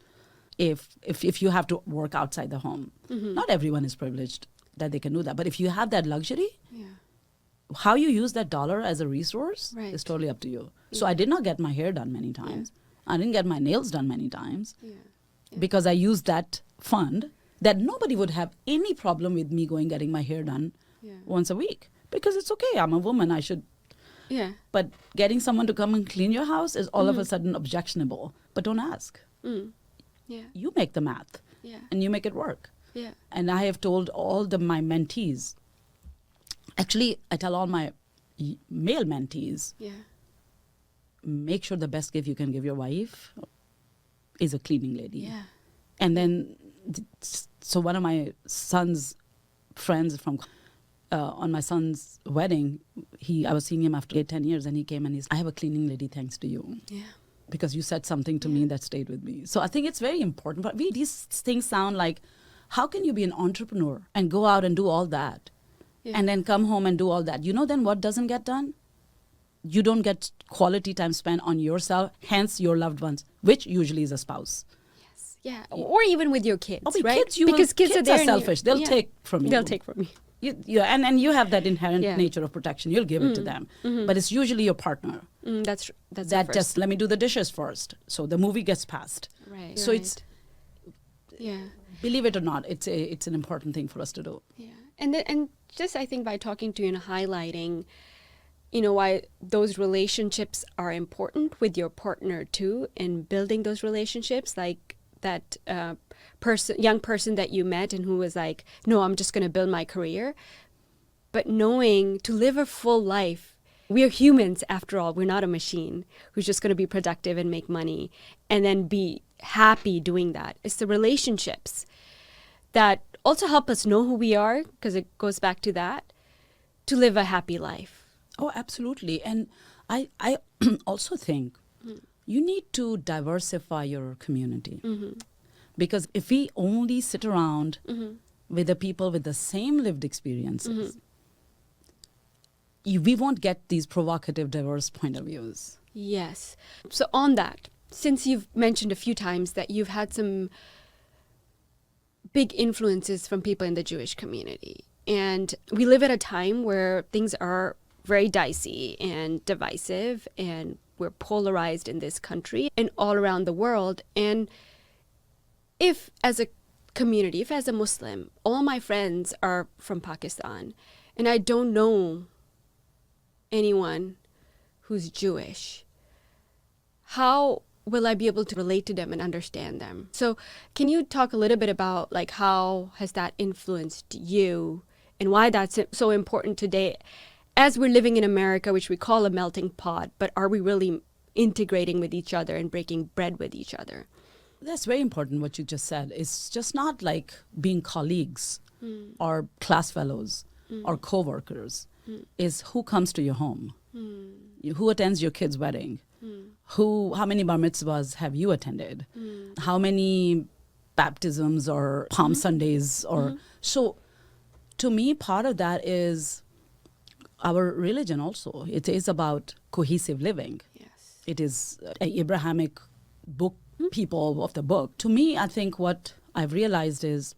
if you have to work outside the home. Not everyone is privileged that they can do that. But if you have that luxury, how you use that dollar as a resource is totally up to you. So I did not get my hair done many times. I didn't get my nails done many times because I used that fund that nobody would have any problem with me getting my hair done once a week because it's okay. I'm a woman. I should. Yeah. But getting someone to come and clean your house is all of a sudden objectionable. But don't ask. Yeah. You make the math and you make it work. Yeah. And I have told all my mentees, actually, I tell all my male mentees, make sure the best gift you can give your wife is a cleaning lady. Yeah. And then, so one of my son's friends from, on my son's wedding, I was seeing him after 8-10 years, and he came and I have a cleaning lady thanks to you. Yeah. Because you said something to me that stayed with me. So I think it's very important. But these things sound like, how can you be an entrepreneur and go out and do all that? And then come home and do all that. You know then what doesn't get done? You don't get quality time spent on yourself, hence your loved ones, which usually is a spouse. Yes. Yeah. Or even with your kids, right? Kids, because kids are there selfish. They'll take from you. They'll take from you. And you have that inherent nature of protection. You'll give it to them. But it's usually your partner. That's that just, let me do the dishes first. So the movie gets passed. Right. So it's, yeah. Believe it or not, it's an important thing for us to do. Yeah. And just I think by talking to you and highlighting, why those relationships are important with your partner too, and building those relationships, like that young person that you met and who was like, no, I'm just going to build my career. But knowing to live a full life, we're humans after all. We're not a machine who's just going to be productive and make money and then be happy doing that. It's the relationships that also help us know who we are, because it goes back to that, to live a happy life. Oh, absolutely. And I also think you need to diversify your community. Because if we only sit around with the people with the same lived experiences, we won't get these provocative, diverse point of views. Yes. So on that, since you've mentioned a few times that you've had some big influences from people in the Jewish community, and we live at a time where things are very dicey and divisive, and we're polarized in this country and all around the world. And if as a community, if as a Muslim, all my friends are from Pakistan and I don't know anyone who's Jewish, how will I be able to relate to them and understand them? So can you talk a little bit about like how has that influenced you and why that's so important today as we're living in America, which we call a melting pot, but are we really integrating with each other and breaking bread with each other? That's very important what you just said. It's just not like being colleagues or class fellows or co-workers. Is who comes to your home, who attends your kid's wedding, how many bar mitzvahs have you attended, how many baptisms or Palm Sundays, or so. To me, part of that is our religion. Also, it is about cohesive living. Yes, it is an Abrahamic book people of the book. To me, I think what I've realized is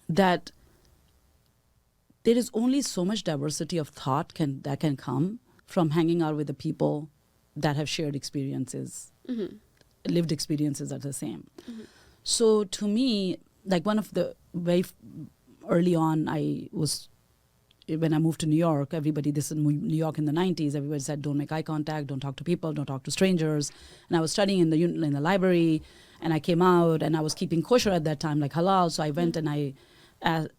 that there is only so much diversity of thought that can come from hanging out with the people that have shared experiences, lived experiences are the same. So to me, like one of the very early on, when I moved to New York, this is New York in the 90s, everybody said, don't make eye contact, don't talk to people, don't talk to strangers. And I was studying in the library, and I came out, and I was keeping kosher at that time, like halal. So I went and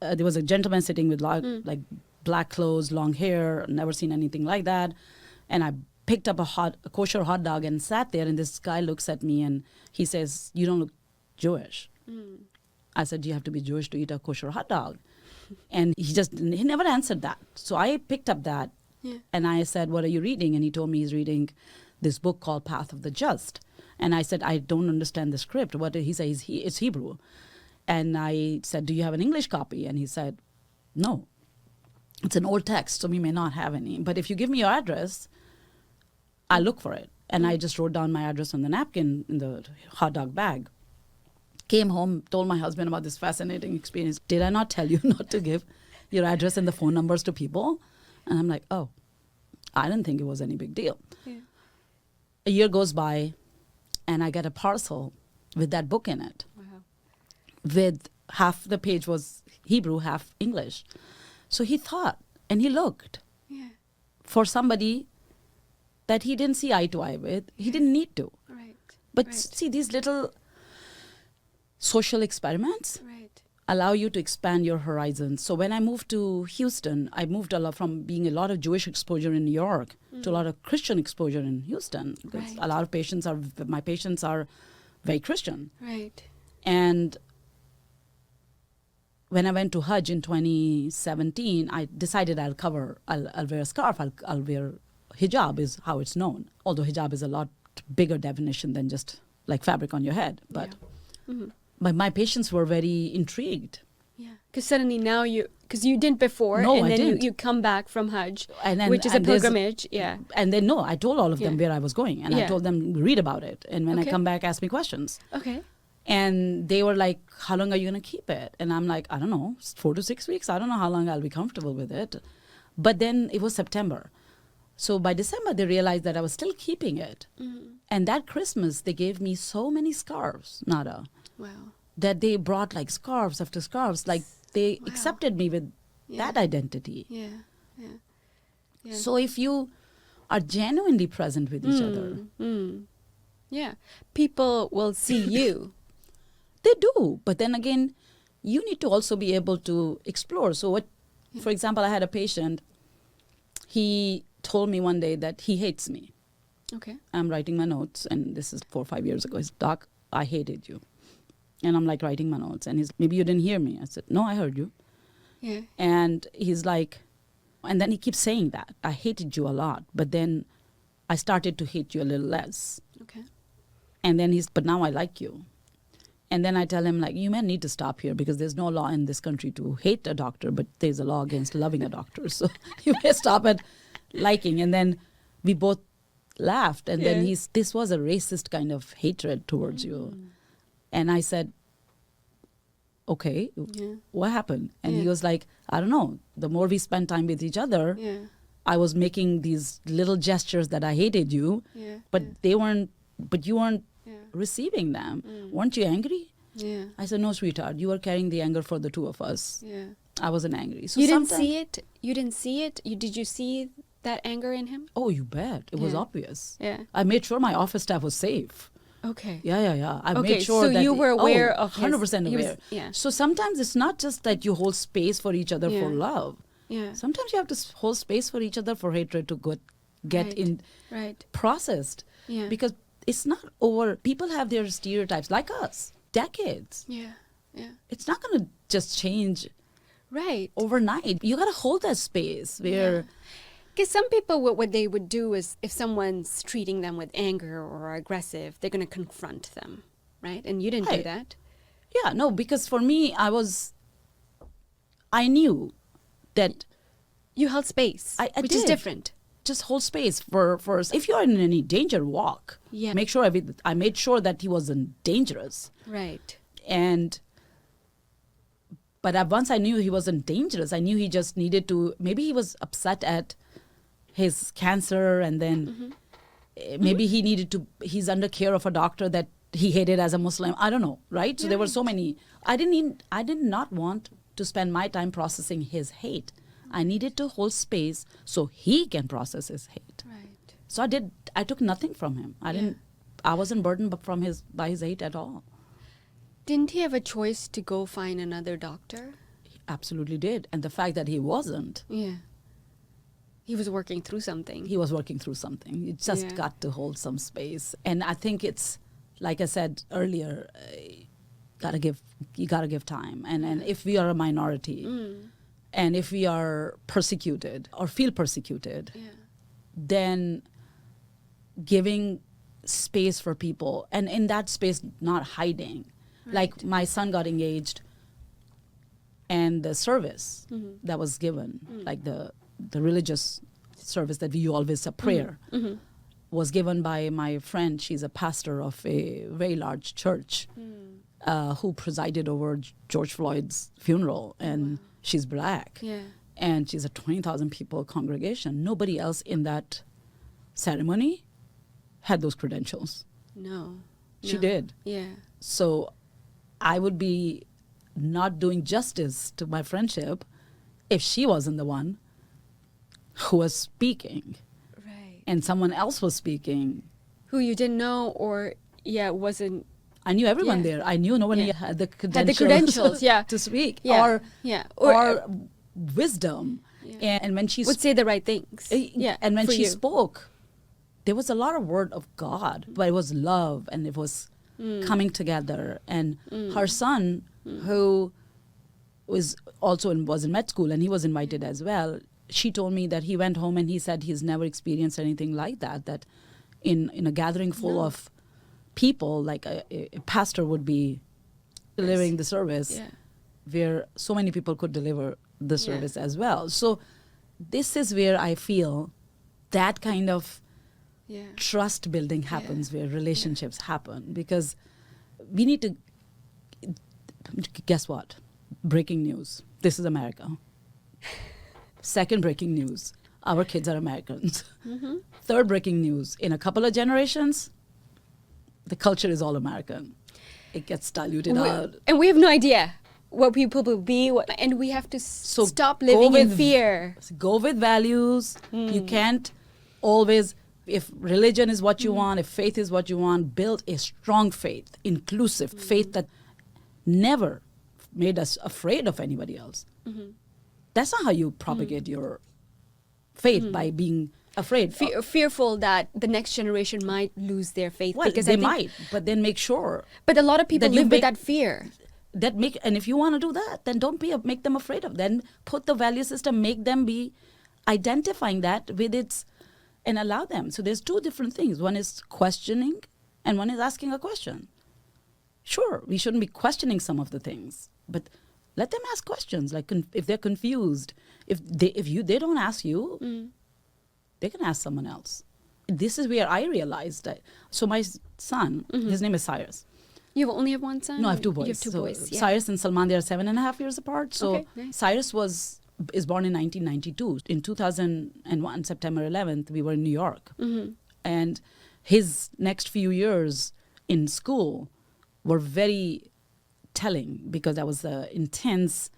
there was a gentleman sitting with like black clothes, long hair, never seen anything like that. And I picked up a kosher hot dog and sat there, and this guy looks at me and he says, you don't look Jewish. I said, you have to be Jewish to eat a kosher hot dog. And he never answered that. So I picked up that and I said, what are you reading? And he told me he's reading this book called Path of the Just. And I said, I don't understand the script. What did he say? It's Hebrew. And I said, do you have an English copy? And he said, no. It's an old text, so we may not have any. But if you give me your address, I'll look for it. And I just wrote down my address on the napkin in the hot dog bag. Came home, told my husband about this fascinating experience. Did I not tell you not to give your address and the phone numbers to people? And I'm like, oh, I didn't think it was any big deal. Yeah. A year goes by, and I get a parcel with that book in it. Wow. With half the page was Hebrew, half English. So he thought, and he looked for somebody that he didn't see eye to eye with. He didn't need to. Right. But see, these little social experiments allow you to expand your horizons. So when I moved to Houston, I moved a lot from being a lot of Jewish exposure in New York to a lot of Christian exposure in Houston. Because a lot of my patients are very Christian. Right. And when I went to Hajj in 2017, I decided I'll wear a scarf, I'll wear hijab is how it's known. Although hijab is a lot bigger definition than just like fabric on your head. But but my patients were very intrigued. Yeah, because suddenly now because you didn't before, no, and I then didn't. You come back from Hajj, which is a pilgrimage. Yeah. And then I told all of them where I was going, and I told them read about it. And when I come back, ask me questions. Okay. And they were like, how long are you going to keep it? And I'm like, I don't know, 4 to 6 weeks. I don't know how long I'll be comfortable with it. But then it was September. So by December, they realized that I was still keeping it. And that Christmas, they gave me so many scarves, Nada. Wow. That they brought like scarves after scarves. Like they accepted me with that identity. Yeah. So if you are genuinely present with each other. Yeah. People will see you. They do. But then again, you need to also be able to explore. So for example, I had a patient, he told me one day that he hates me. Okay. I'm writing my notes, and this is 4 or 5 years ago. He's, Doc, I hated you. And I'm like writing my notes, and he's, maybe you didn't hear me. I said, no, I heard you. Yeah. And he's like, and then he keeps saying that, I hated you a lot, but then I started to hate you a little less. Okay. And then but now I like you. And then I tell him, like, you may need to stop here because there's no law in this country to hate a doctor, but there's a law against loving a doctor. So you may stop at liking. And then we both laughed. And then this was a racist kind of hatred towards you. And I said, okay, what happened? And he was like, I don't know. The more we spent time with each other, I was making these little gestures that I hated you, but you weren't receiving them. Weren't you angry? Yeah. I said, no, sweetheart, you were carrying the anger for the two of us. Yeah. I wasn't angry. So you didn't see it? You didn't see it? Did you see that anger in him? Oh, you bet. It was obvious. Yeah. I made sure my office staff was safe. Okay. Yeah. I made sure so that you were aware of 100% aware. So sometimes it's not just that you hold space for each other for love. Yeah. Sometimes you have to hold space for each other for hatred to get processed. Yeah. Because it's not over. People have their stereotypes like us, decades. Yeah. It's not going to just change overnight. You got to hold that space where... Because some people, what they would do is if someone's treating them with anger or aggressive, they're going to confront them, right? And you didn't do that. Yeah, no, because for me, I knew that... You held space, which is different. just hold space for if you're in any danger, walk. Yeah. Make sure I made sure that he wasn't dangerous. Right. But once I knew he wasn't dangerous, I knew he just needed to, maybe he was upset at his cancer, and then maybe he's under care of a doctor that he hated as a Muslim. I don't know, right? So there were so many. I did not want to spend my time processing his hate. I needed to hold space so he can process his hate. Right. So I took nothing from him. I wasn't burdened by his hate at all. Didn't he have a choice to go find another doctor? He absolutely did. And the fact that he wasn't, Yeah. He was working through something. he was working through something. You just got to hold some space. And I think it's, like I said earlier, you gotta give time. And if we are a minority, and if we are persecuted or feel persecuted, then giving space for people, and in that space not hiding. Like my son got engaged, and the service that was given, like the religious service that we always a prayer, was given by my friend. She's a pastor of a very large church, who presided over George Floyd's funeral, and she's black. Yeah. And she's a 20,000 people congregation. Nobody else in that ceremony had those credentials. No. She did. Yeah. So I would be not doing justice to my friendship if she wasn't the one who was speaking, Right. and someone else was speaking. Who you didn't know, or wasn't. I knew everyone there. I knew nobody Yeah. had the Had the credentials, yeah. to speak, Yeah. or wisdom. Yeah. And when she would say the right things. and when for she you. spoke, there was a lot of word of God, but it was love, and it was coming together. And her son, who was in med school, and he was invited as well, she told me that he went home and he said he's never experienced anything like that, that in a gathering full of people, like a pastor would be delivering the service, where so many people could deliver the service as well. So this is where I feel that kind of trust building happens, where relationships happen, because we need to, guess what? Breaking news. This is America. Second breaking news. Our kids are Americans. Third breaking news. In a couple of generations, the culture is all American. It gets diluted out. And we have no idea what people will be, and we have to stop living in fear. Go with values. You can't always, if religion is what you want, if faith is what you want, build a strong faith, inclusive faith that never made us afraid of anybody else. That's not how you propagate your faith, by being afraid. Fearful that the next generation might lose their faith. Well, because they might, but then make sure. But a lot of people that you live with that fear. And if you want to do that, then don't make them afraid of. Then put the value system, make them be identifying that with its, and allow them. So there's two different things. One is questioning, and one is asking a question. Sure, we shouldn't be questioning some of the things, but let them ask questions. Like if they're confused, if they don't ask you, they can ask someone else. This is where I realized that. So my son, his name is Cyrus. You only have one son? No, I have two boys. You have two boys. Yeah. Cyrus and Salman, they are 7.5 years apart. So Okay, nice. Cyrus is born in 1992. In 2001, September 11th, we were in New York. And his next few years in school were very telling, because that was the intense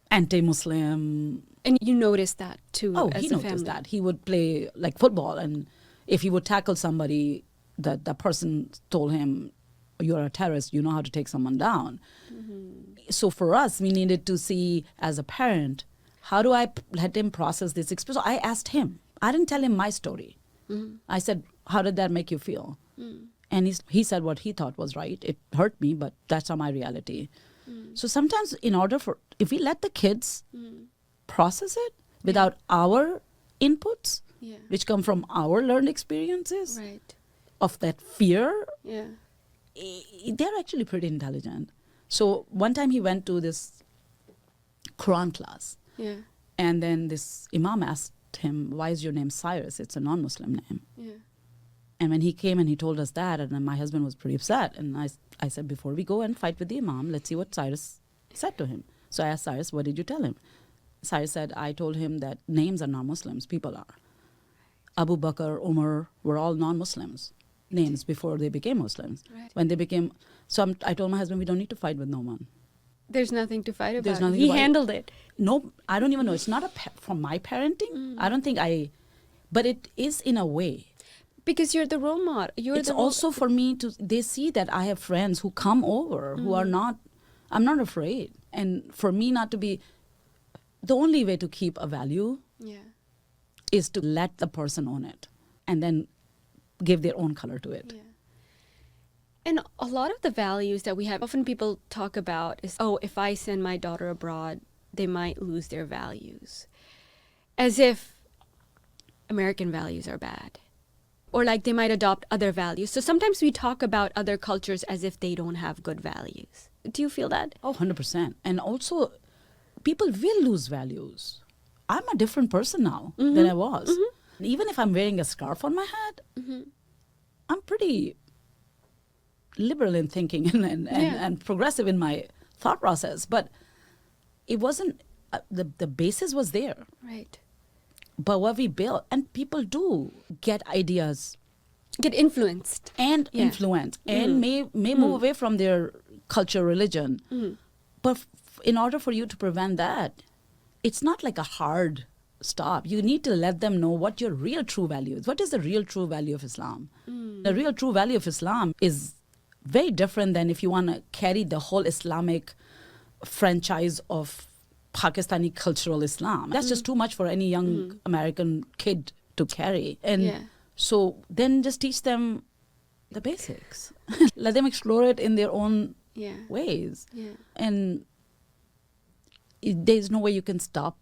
anti-Muslim. And you noticed that too. Oh, as he a noticed family. that. He would play like football, and if he would tackle somebody, that person told him, "You're a terrorist. You know how to take someone down." So for us, we needed to see, as a parent, how do I let him process this experience? So I asked him. I didn't tell him my story. I said, "How did that make you feel?" And he said what he thought was right. It hurt me, but that's not my reality. So sometimes, if we let the kids process it without our inputs, which come from our learned experiences Right. of that fear, Yeah. they're actually pretty intelligent. So one time he went to this Quran class, Yeah. and then this imam asked him, why is your name Cyrus? It's a non-Muslim name. Yeah. And when he came and he told us that, and then my husband was pretty upset. And I said, before we go and fight with the imam, let's see what Cyrus said to him. So I asked Cyrus, what did you tell him? Cyrus said, I told him that names are not Muslims, people are. Abu Bakr, Umar were all non-Muslims names before they became Muslims. Right. When they became, I told my husband, we don't need to fight with no one. There's nothing to fight about. There's nothing He to fight. handled it. No, I don't even know. It's not from my parenting. I don't think but it is in a way. Because you're the role model. It's also for me they see that I have friends who come over who are not, I'm not afraid. And for me not to be, the only way to keep a value is to let the person own it and then give their own color to it. Yeah. And a lot of the values that we have, often people talk about is, oh, if I send my daughter abroad, they might lose their values. As if American values are bad. Or like they might adopt other values. So sometimes we talk about other cultures as if they don't have good values. Do you feel that? Oh, 100%. And also, people will lose values. I'm a different person now than I was. Even if I'm wearing a scarf on my head, I'm pretty liberal in thinking and progressive in my thought process. But it wasn't, the basis was there. Right. But what we built, and people do get ideas. Get influenced. And influence. And may move away from their culture, religion. But in order for you to prevent that, it's not like a hard stop. You need to let them know what your real true value is. What is the real true value of Islam? The real true value of Islam is very different than if you want to carry the whole Islamic franchise of Pakistani cultural Islam. That's just too much for any young American kid to carry. And so then just teach them the basics. Let them explore it in their own ways. Yeah. And there's no way you can stop.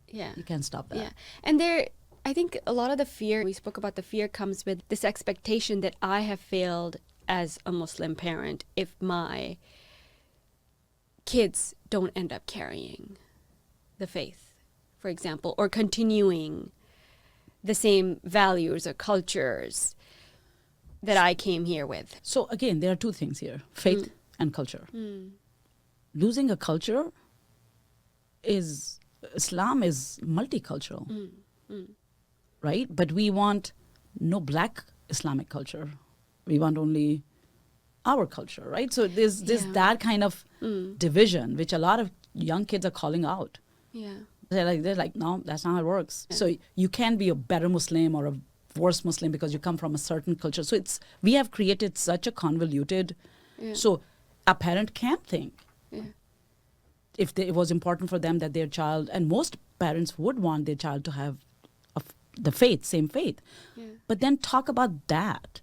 Yeah. You can't stop that. Yeah. And I think a lot of the fear, we spoke about the fear comes with this expectation that I have failed as a Muslim parent if my kids don't end up carrying the faith, for example, or continuing the same values or cultures that I came here with. So again, there are two things here, faith and culture. Losing a culture Islam is multicultural, right? But we want no black Islamic culture. We want only our culture, right? So there's that kind of division, which a lot of young kids are calling out. Yeah. They're like, no, that's not how it works. Yeah. So you can't be a better Muslim or a worse Muslim because you come from a certain culture. So we have created such a convoluted, so a parent can't think. If it was important for them that their child, and most parents would want their child to have the faith, same faith. But then talk about that.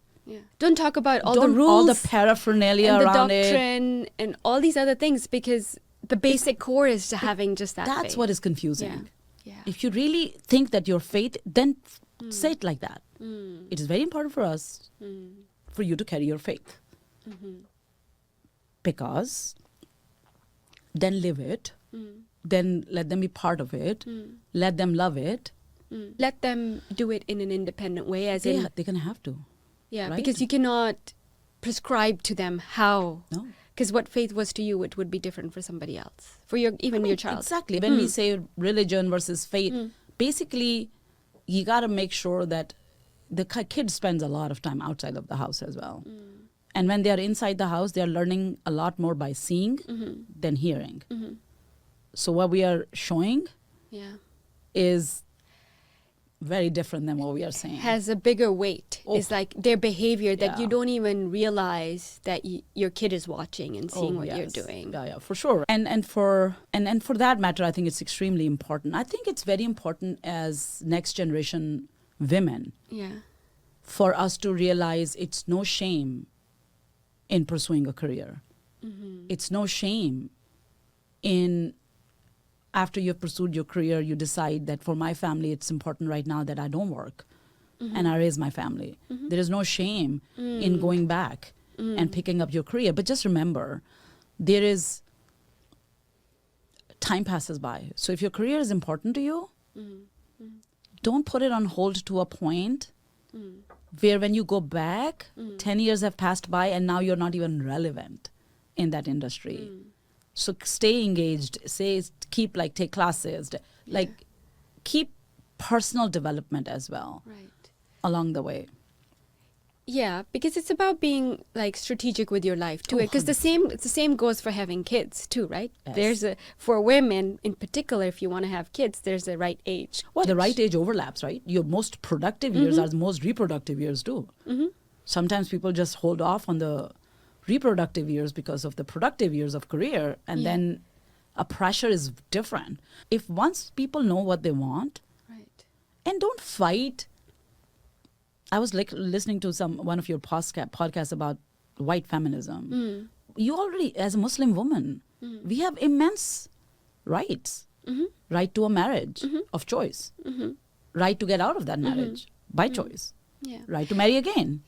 Don't talk about all the rules, all the paraphernalia and around the doctrine and all these other things, because the basic core is to having just that That's faith. what is confusing. Yeah. If you really think that your faith, then say it like that. It is very important for us, for you to carry your faith. Because then live it, then let them be part of it, let them love it. Let them do it in an independent way, as they're going to have to. Yeah, right? because you cannot prescribe to them how. No. Because what faith was to you, it would be different for somebody else, for your child. Exactly. When we say religion versus faith, basically, you got to make sure that the kid spends a lot of time outside of the house as well. And when they are inside the house, they are learning a lot more by seeing than hearing. So what we are showing is very different than what we are saying. Has a bigger weight. Oh. It's like their behavior that you don't even realize that your kid is watching and seeing what you're doing. Yeah, for sure. And for that matter, I think it's extremely important. I think it's very important as next generation women for us to realize it's no shame in pursuing a career. It's no shame in, after you've pursued your career, you decide that for my family, it's important right now that I don't work and I raise my family. There is no shame in going back and picking up your career. But just remember, time passes by. So if your career is important to you, Don't put it on hold to a point where when you go back, 10 years have passed by and now you're not even relevant in that industry. So stay engaged, take classes, keep personal development as well along the way. Yeah, because it's about being like strategic with your life too. Oh, Because the same goes for having kids too, right? Yes. For women in particular, if you want to have kids, there's a right age. Well, the right age overlaps, right? Your most productive years are the most reproductive years too. Sometimes people just hold off on the reproductive years because of the productive years of career, and then a pressure is different. If once people know what they want, and don't fight. I was listening to one of your podcasts about white feminism. You already, as a Muslim woman, we have immense rights. Right to a marriage of choice. Right to get out of that marriage by choice. Right to marry again.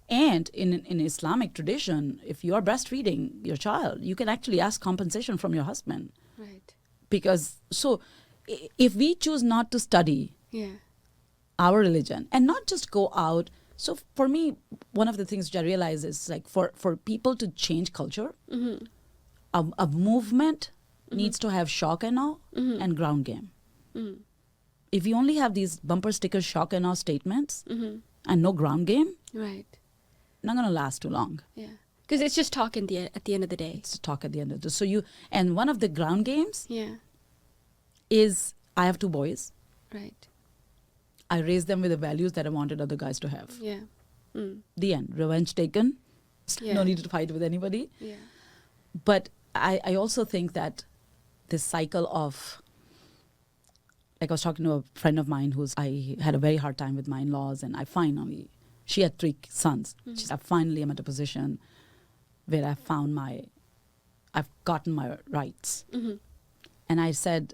And in Islamic tradition, if you are breastfeeding your child, you can actually ask compensation from your husband. Because, if we choose not to study our religion and not just go out. So for me, one of the things which I realize is like for people to change culture, a movement needs to have shock and awe and ground game. If you only have these bumper sticker shock and awe statements and no ground game, not going to last too long. Because it's just talk at the end of the day. It's talk at the end of the day. And one of the ground games is I have 2 boys. I raised them with the values that I wanted other guys to have. The end. Revenge taken. No need to fight with anybody. But I also think that this cycle of, like I was talking to a friend of mine I had a very hard time with my in-laws, and she had 3 sons. She said, finally I'm at a position where I've gotten my rights. And I said,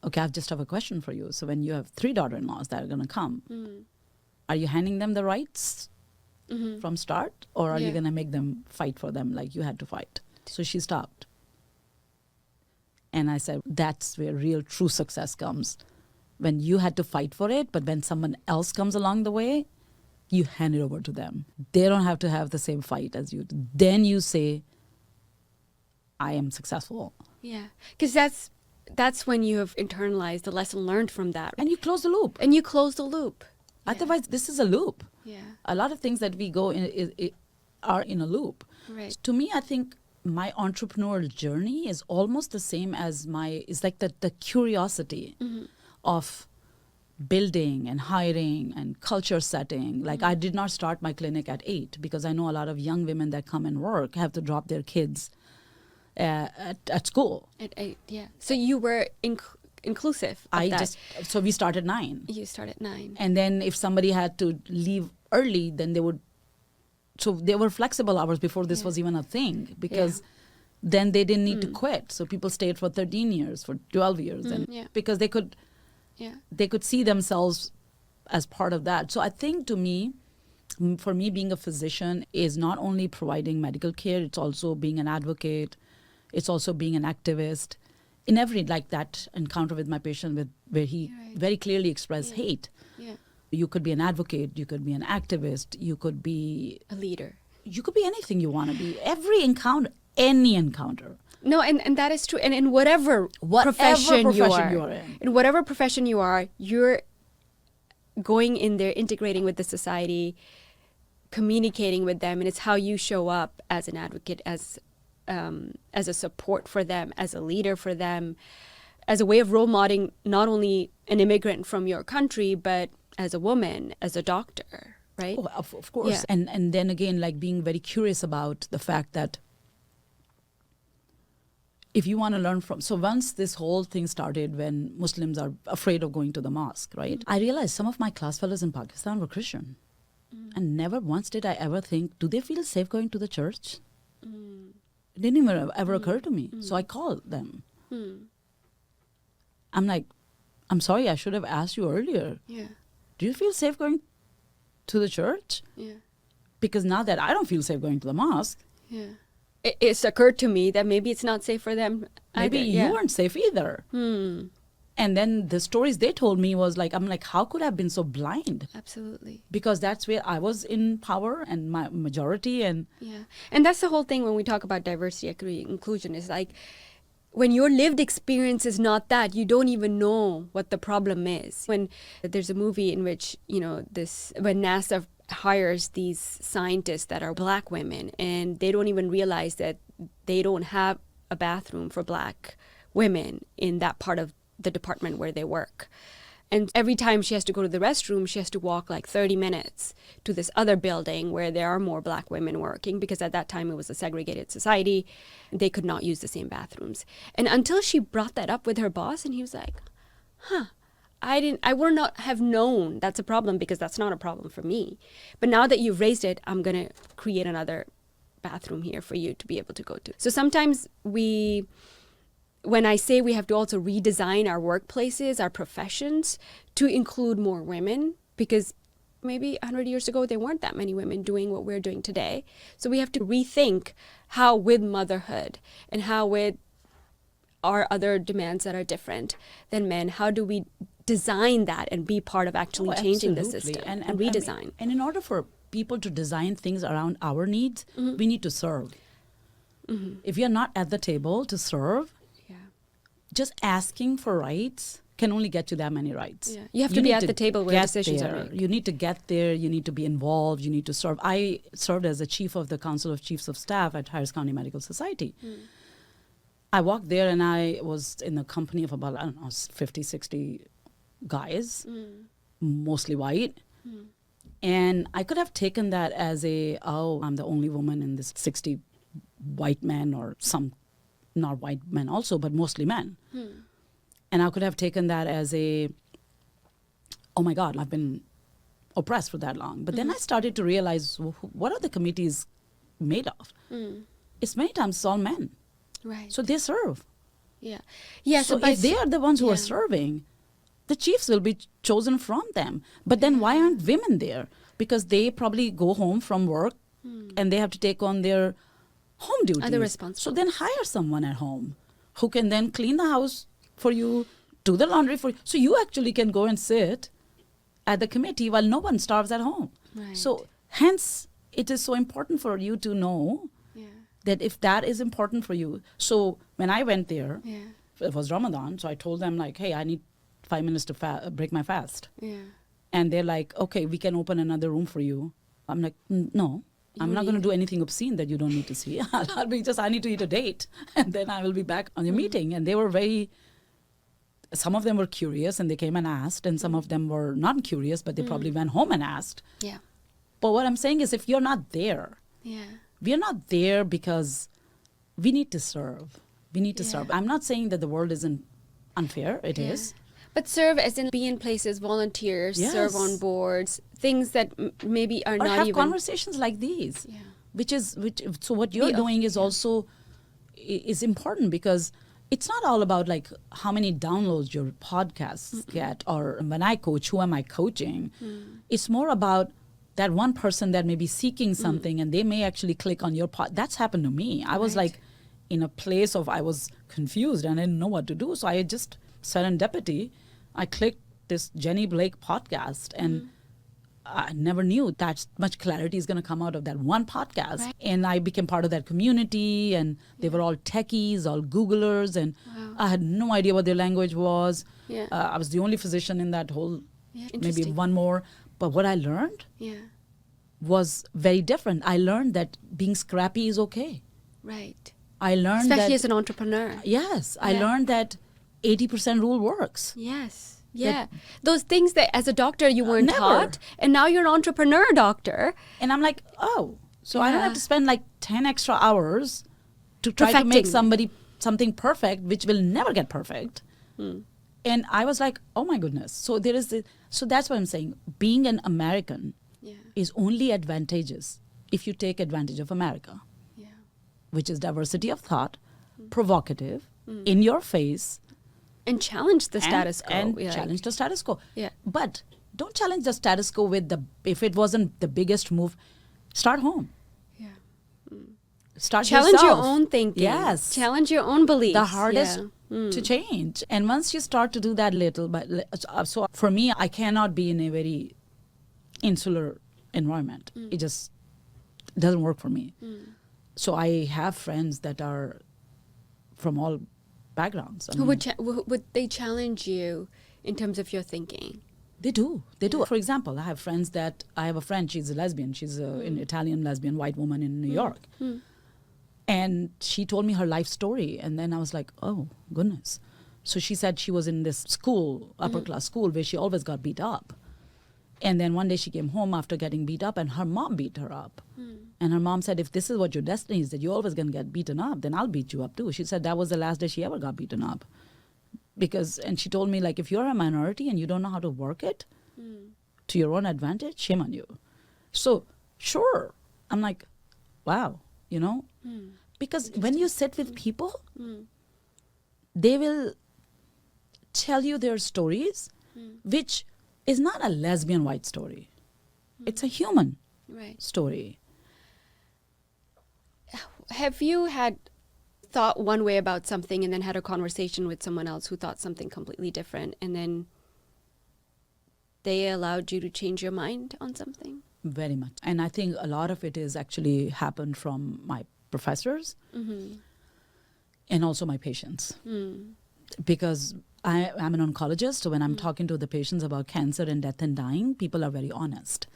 okay, I just have a question for you. So when you have 3 daughter-in-laws that are going to come, are you handing them the rights from start? Or are you going to make them fight for them like you had to fight? So she stopped. And I said, that's where real true success comes. When you had to fight for it, but when someone else comes along the way, you hand it over to them. They don't have to have the same fight as you. Then you say, I am successful. Because that's when you have internalized the lesson learned from that. And you close the loop. Otherwise, this is a loop. A lot of things that we go in are in a loop. To me, I think my entrepreneurial journey is almost the same as it's like the curiosity of building and hiring and culture setting. Like I did not start my clinic at 8 because I know a lot of young women that come and work have to drop their kids at school. At 8, So you were inclusive of that. So we started 9. You started 9. And then if somebody had to leave early, then they would. So they were flexible hours before this was even a thing, because then they didn't need to quit. So people stayed for 13 years, for 12 years, and because they could see themselves as part of that. So I think for me, being a physician is not only providing medical care, it's also being an advocate. It's also being an activist. In every, like that encounter with my patient where he very clearly expressed hate. You could be an advocate, you could be an activist, you could be a leader. You could be anything you want to be. Every encounter, any encounter. No, and that is true. And in whatever profession you are in whatever profession you are, you're going in there, integrating with the society, communicating with them, and it's how you show up as an advocate, as a support for them, as a leader for them, as a way of role modeling not only an immigrant from your country, but as a woman, as a doctor, right? Oh, of course. And then again, like being very curious about the fact that if you want to learn from, so once this whole thing started when Muslims are afraid of going to the mosque, right? I realized some of my class fellows in Pakistan were Christian. And never once did I ever think, do they feel safe going to the church? It didn't even ever occur to me. So I called them. I'm like, I'm sorry, I should have asked you earlier. Do you feel safe going to the church? Because now that I don't feel safe going to the mosque. It's occurred to me that maybe it's not safe for them either. Maybe you weren't safe either. And then the stories they told me was like, I'm like, how could I have been so blind? Absolutely. Because that's where I was in power and my majority. And Yeah. And that's the whole thing when we talk about diversity, equity, inclusion is like, when your lived experience is not that, you don't even know what the problem is. When there's a movie in which, when NASA hires these scientists that are Black women, and they don't even realize that they don't have a bathroom for Black women in that part of the department where they work. And every time she has to go to the restroom, she has to walk like 30 minutes to this other building where there are more Black women working, because at that time it was a segregated society. They could not use the same bathrooms. And until she brought that up with her boss, and he was like, I would not have known that's a problem, because that's not a problem for me. But now that you've raised it, I'm going to create another bathroom here for you to be able to go to. So sometimes when I say we have to also redesign our workplaces, our professions, to include more women, because maybe 100 years ago, there weren't that many women doing what we're doing today. So we have to rethink how, with motherhood and how with our other demands that are different than men, how do we design that and be part of actually changing the system and redesign? And in order for people to design things around our needs, we need to serve. If you're not at the table to serve, just asking for rights can only get you that many rights. Yeah. You have to be at the table where decisions are made. You need to get there. You need to be involved. You need to serve. I served as the chief of the Council of Chiefs of Staff at Harris County Medical Society. I walked there and I was in the company of about, 50, 60 guys, mostly white. And I could have taken that as I'm the only woman in this 60 white men, or some not white men also, but mostly men. And I could have taken that as oh my God, I've been oppressed for that long. But then I started to realize, what are the committees made of? It's many times all men. Right. So they serve. Yeah. So if they are the ones who are serving, the chiefs will be chosen from them. But then why aren't women there? Because they probably go home from work and they have to take on their home duties. Other responsibilities. So then hire someone at home who can then clean the house for you, do the laundry for you. So you actually can go and sit at the committee while no one starves at home. Right. So hence, it is so important for you to know that if that is important for you. So when I went there, it was Ramadan, so I told them like, hey, I need 5 minutes to break my fast. And they're like, okay, we can open another room for you. I'm like, no. I'm not going to do anything obscene that you don't need to see. I'll be I need to eat a date, and then I will be back on your meeting. And they were some of them were curious and they came and asked, and some of them were not curious, but they probably went home and asked. Yeah. But what I'm saying is, if you're not there, we're not there because we need to serve. We need to serve. I'm not saying that the world isn't unfair. It is. But serve as in be in places, volunteer, serve on boards, things that maybe are or not have even... conversations like these. So what you're doing is also is important, because it's not all about like how many downloads your podcasts get, or when I coach, who am I coaching? It's more about that one person that may be seeking something and they may actually click on your That's happened to me. I was like in a place of, I was confused and I didn't know what to do. So I just serendipity, I clicked this Jenny Blake podcast, and I never knew that much clarity is going to come out of that one podcast. Right. And I became part of that community, and they were all techies, all Googlers, and I had no idea what their language was. I was the only physician in that whole, maybe one more. But what I learned was very different. I learned that being scrappy is okay. Right. I learned especially as an entrepreneur. Yes. I learned that 80% rule works. Yes. Yeah. Those things that as a doctor you weren't taught, and now you're an entrepreneur doctor. And I'm like, so I don't have to spend like 10 extra hours to try to make something perfect, which will never get perfect. And I was like, oh my goodness. So so that's what I'm saying. Being an American is only advantageous if you take advantage of America, which is diversity of thought, provocative, in your face, and challenge the status quo. And challenge the status quo. Yeah. But don't challenge the status quo with if it wasn't the biggest move, start home. Yeah. Start challenge yourself. Your own thinking. Yes. Challenge your own beliefs. The hardest to change. And once you start to do that little, but so for me, I cannot be in a very insular environment. It just doesn't work for me. So I have friends that are from all backgrounds. I Who mean, would they challenge you in terms of your thinking? they do. They do. For example, I have a friend, she's a lesbian. She's an Italian lesbian white woman in New York. And she told me her life story. And then I was like, oh, goodness. So she said she was in this school, upper class school, where she always got beat up. And then one day she came home after getting beat up, and her mom beat her up. And her mom said, if this is what your destiny is, that you're always going to get beaten up, then I'll beat you up too. She said that was the last day she ever got beaten up. And she told me, like, if you're a minority and you don't know how to work it to your own advantage, shame on you. So, sure. I'm like, wow, because when you sit with people, they will tell you their stories, which is not a lesbian white story. It's a human story. Have you had thought one way about something and then had a conversation with someone else who thought something completely different, and then they allowed you to change your mind on something? Very much. And I think a lot of it is actually happened from my professors and also my patients. Because I'm an oncologist, so when I'm talking to the patients about cancer and death and dying, people are very honest.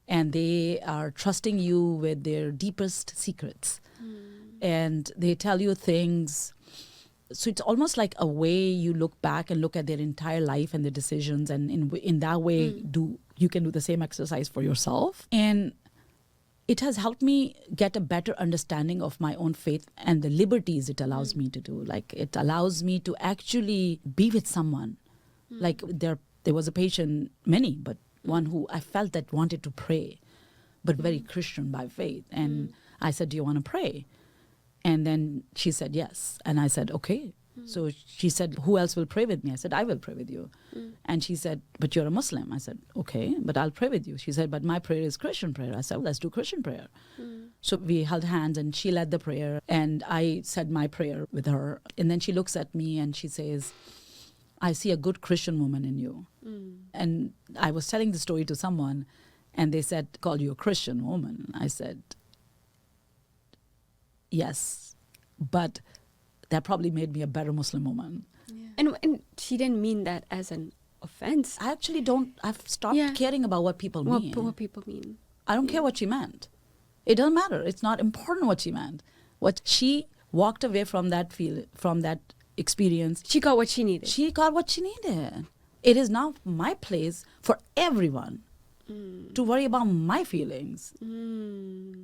And they are trusting you with their deepest secrets. And they tell you things. So it's almost like a way you look back and look at their entire life and their decisions. And in that way, you can do the same exercise for yourself. And it has helped me get a better understanding of my own faith and the liberties it allows me to do. Like, it allows me to actually be with someone. Like, there was a patient, many, but one who I felt that wanted to pray, but very Christian by faith. And I said, do you want to pray? And then she said, yes. And I said, okay. So she said, who else will pray with me? I said, I will pray with you. And she said, but you're a Muslim. I said, okay, but I'll pray with you. She said, but my prayer is Christian prayer. I said, well, let's do Christian prayer. So we held hands and she led the prayer and I said my prayer with her. And then she looks at me and she says, I see a good Christian woman in you. And I was telling the story to someone and they said, call you a Christian woman. I said, yes, but that probably made me a better Muslim woman. Yeah. And she didn't mean that as an offense. I actually don't. I've stopped caring about what people mean. What people mean. I don't care what she meant. It doesn't matter. It's not important what she meant. What she walked away from from that experience. She got what she needed. She got what she needed. It is now my place for everyone to worry about my feelings.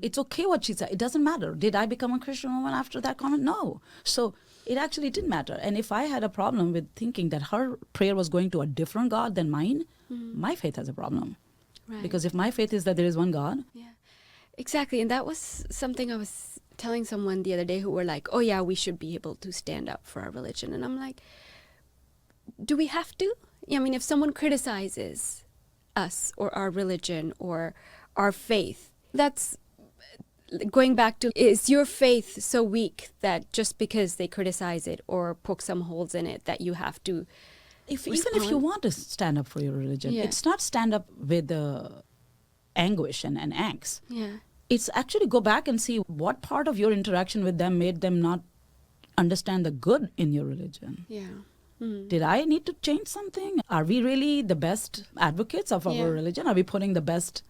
It's okay what she said. It doesn't matter. Did I become a Christian woman after that comment? No. So it actually didn't matter. And if I had a problem with thinking that her prayer was going to a different God than mine, my faith has a problem. Right. Because if my faith is that there is one God. Yeah, exactly. And that was something I was telling someone the other day who were like, oh yeah, we should be able to stand up for our religion. And I'm like, do we have to? I mean, if someone criticizes us or our religion or our faith, that's going back to, is your faith so weak that just because they criticize it or poke some holes in it that you have to even if you want to stand up for your religion, it's not stand up with anguish and angst. Yeah. It's actually go back and see what part of your interaction with them made them not understand the good in your religion. Yeah. Did I need to change something? Are we really the best advocates of our religion? Are we putting the best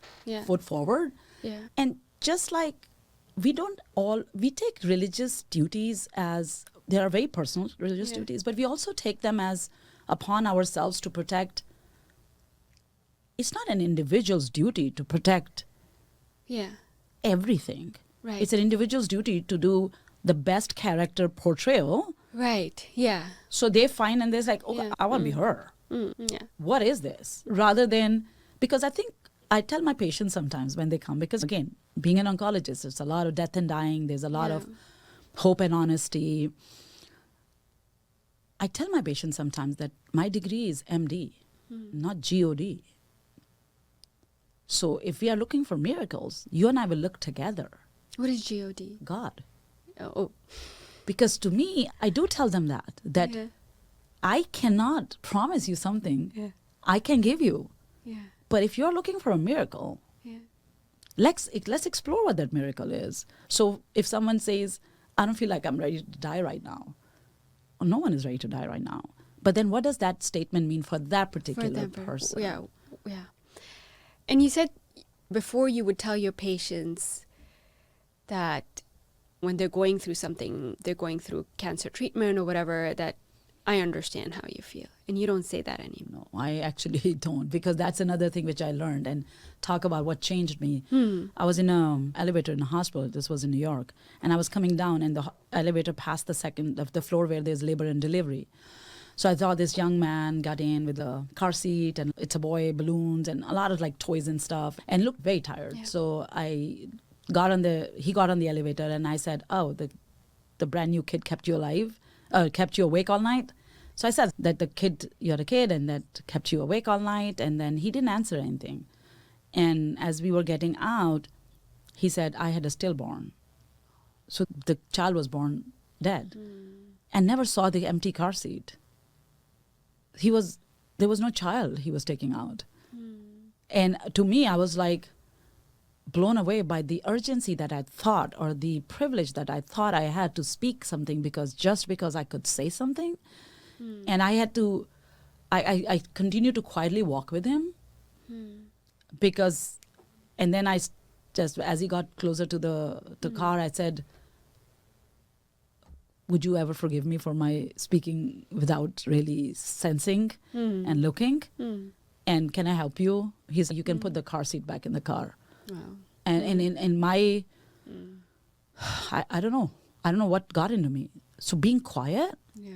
foot forward? Yeah. And just like we take religious duties as, there are very personal religious duties, but we also take them as upon ourselves to protect. It's not an individual's duty to protect everything. Right. It's an individual's duty to do the best character portrayal. Right. Yeah. So they find and they're like, oh, I want to be her. Yeah. What is this? Rather than, because I think I tell my patients sometimes when they come, because again, being an oncologist, there's a lot of death and dying. There's a lot of hope and honesty. I tell my patients sometimes that my degree is MD, not GOD. So if we are looking for miracles, you and I will look together. What is GOD? God. Oh. Because to me, I do tell them that Yeah. I cannot promise you something Yeah. I can give you. Yeah. But if you're looking for a miracle, Yeah. let's explore what that miracle is. So if someone says, I don't feel like I'm ready to die right now, or no one is ready to die right now. But then what does that statement mean for that particular person? Yeah. Yeah. And you said before you would tell your patients that when they're going through something, they're going through cancer treatment or whatever, that I understand how you feel. And you don't say that anymore. No, I actually don't, because that's another thing which I learned, and talk about what changed me. I was in an elevator in a hospital. This was in New York. And I was coming down, and the elevator passed the second of the floor where there's labor and delivery. So I saw this young man got in with a car seat, and it's a boy, balloons, and a lot of like toys and stuff, and looked very tired. Yeah. So he got on the elevator, and I said, oh, the brand new kid kept you alive, kept you awake all night. So I said that you're a kid, and that kept you awake all night. And then he didn't answer anything. And as we were getting out, he said, I had a stillborn. So the child was born dead and never saw the empty car seat. There was no child he was taking out. And to me, I was like blown away by the urgency that I thought, or the privilege that I thought I had to speak something, because I could say something. And I had to, I continued to quietly walk with him because, and then just, as he got closer to the car, I said, would you ever forgive me for my speaking without really sensing and looking? And can I help you? He said, you can put the car seat back in the car. Wow. And in my, I don't know what got into me. So being quiet. Yeah.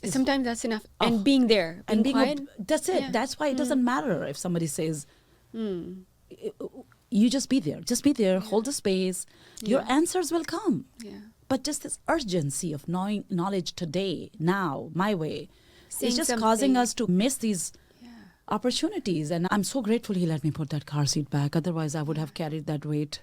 Sometimes that's enough. And being there. Being quiet. That's it. Yeah. That's why it doesn't matter if somebody says, you just be there. Just be there. Hold the space. Your answers will come. Yeah. But just this urgency of knowledge today, now, my way, Saying is just something. causing us to miss these opportunities. And I'm so grateful he let me put that car seat back. Otherwise, I would have carried that weight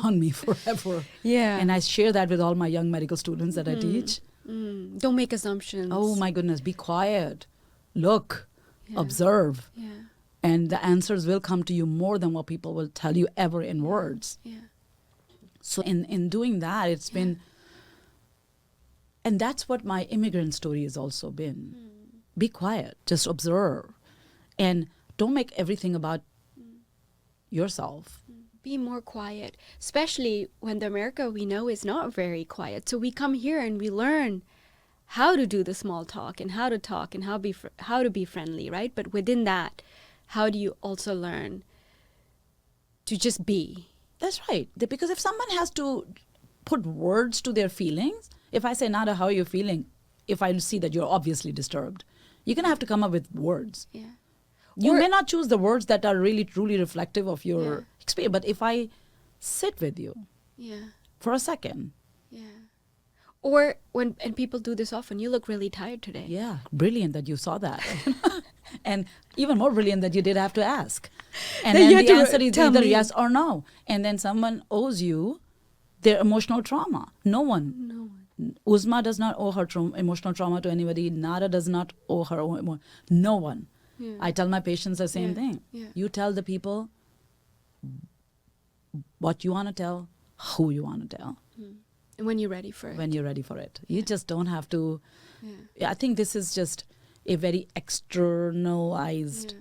on me forever. Yeah. And I share that with all my young medical students that I teach. Don't make assumptions. Oh my goodness, be quiet. Look, observe. Yeah. And the answers will come to you more than what people will tell you ever in words. Yeah. So in doing that, it's been, and that's what my immigrant story has also been. Be quiet, just observe. And don't make everything about yourself. Be more quiet, especially when the America we know is not very quiet. So we come here and we learn how to do the small talk and how to talk and how to be friendly, right? But within that, how do you also learn to just be? That's right. Because if someone has to put words to their feelings, if I say, Nada, how are you feeling? If I see that you're obviously disturbed, you're going to have to come up with words. Yeah. You may not choose the words that are really, truly reflective of your experience. But if I sit with you for a second. Yeah. Or and people do this often, you look really tired today. Yeah. Brilliant that you saw that. And even more brilliant that you did have to ask. And then the answer is either yes or no. And then someone owes you their emotional trauma. No one. Uzma does not owe her emotional trauma to anybody. Nada does not owe her own no one. Yeah. I tell my patients the same thing. Yeah. You tell the people what you want to tell, who you want to tell. And when you're ready for it. When you're ready for it. You just don't have to. Yeah. I think this is just a very externalized,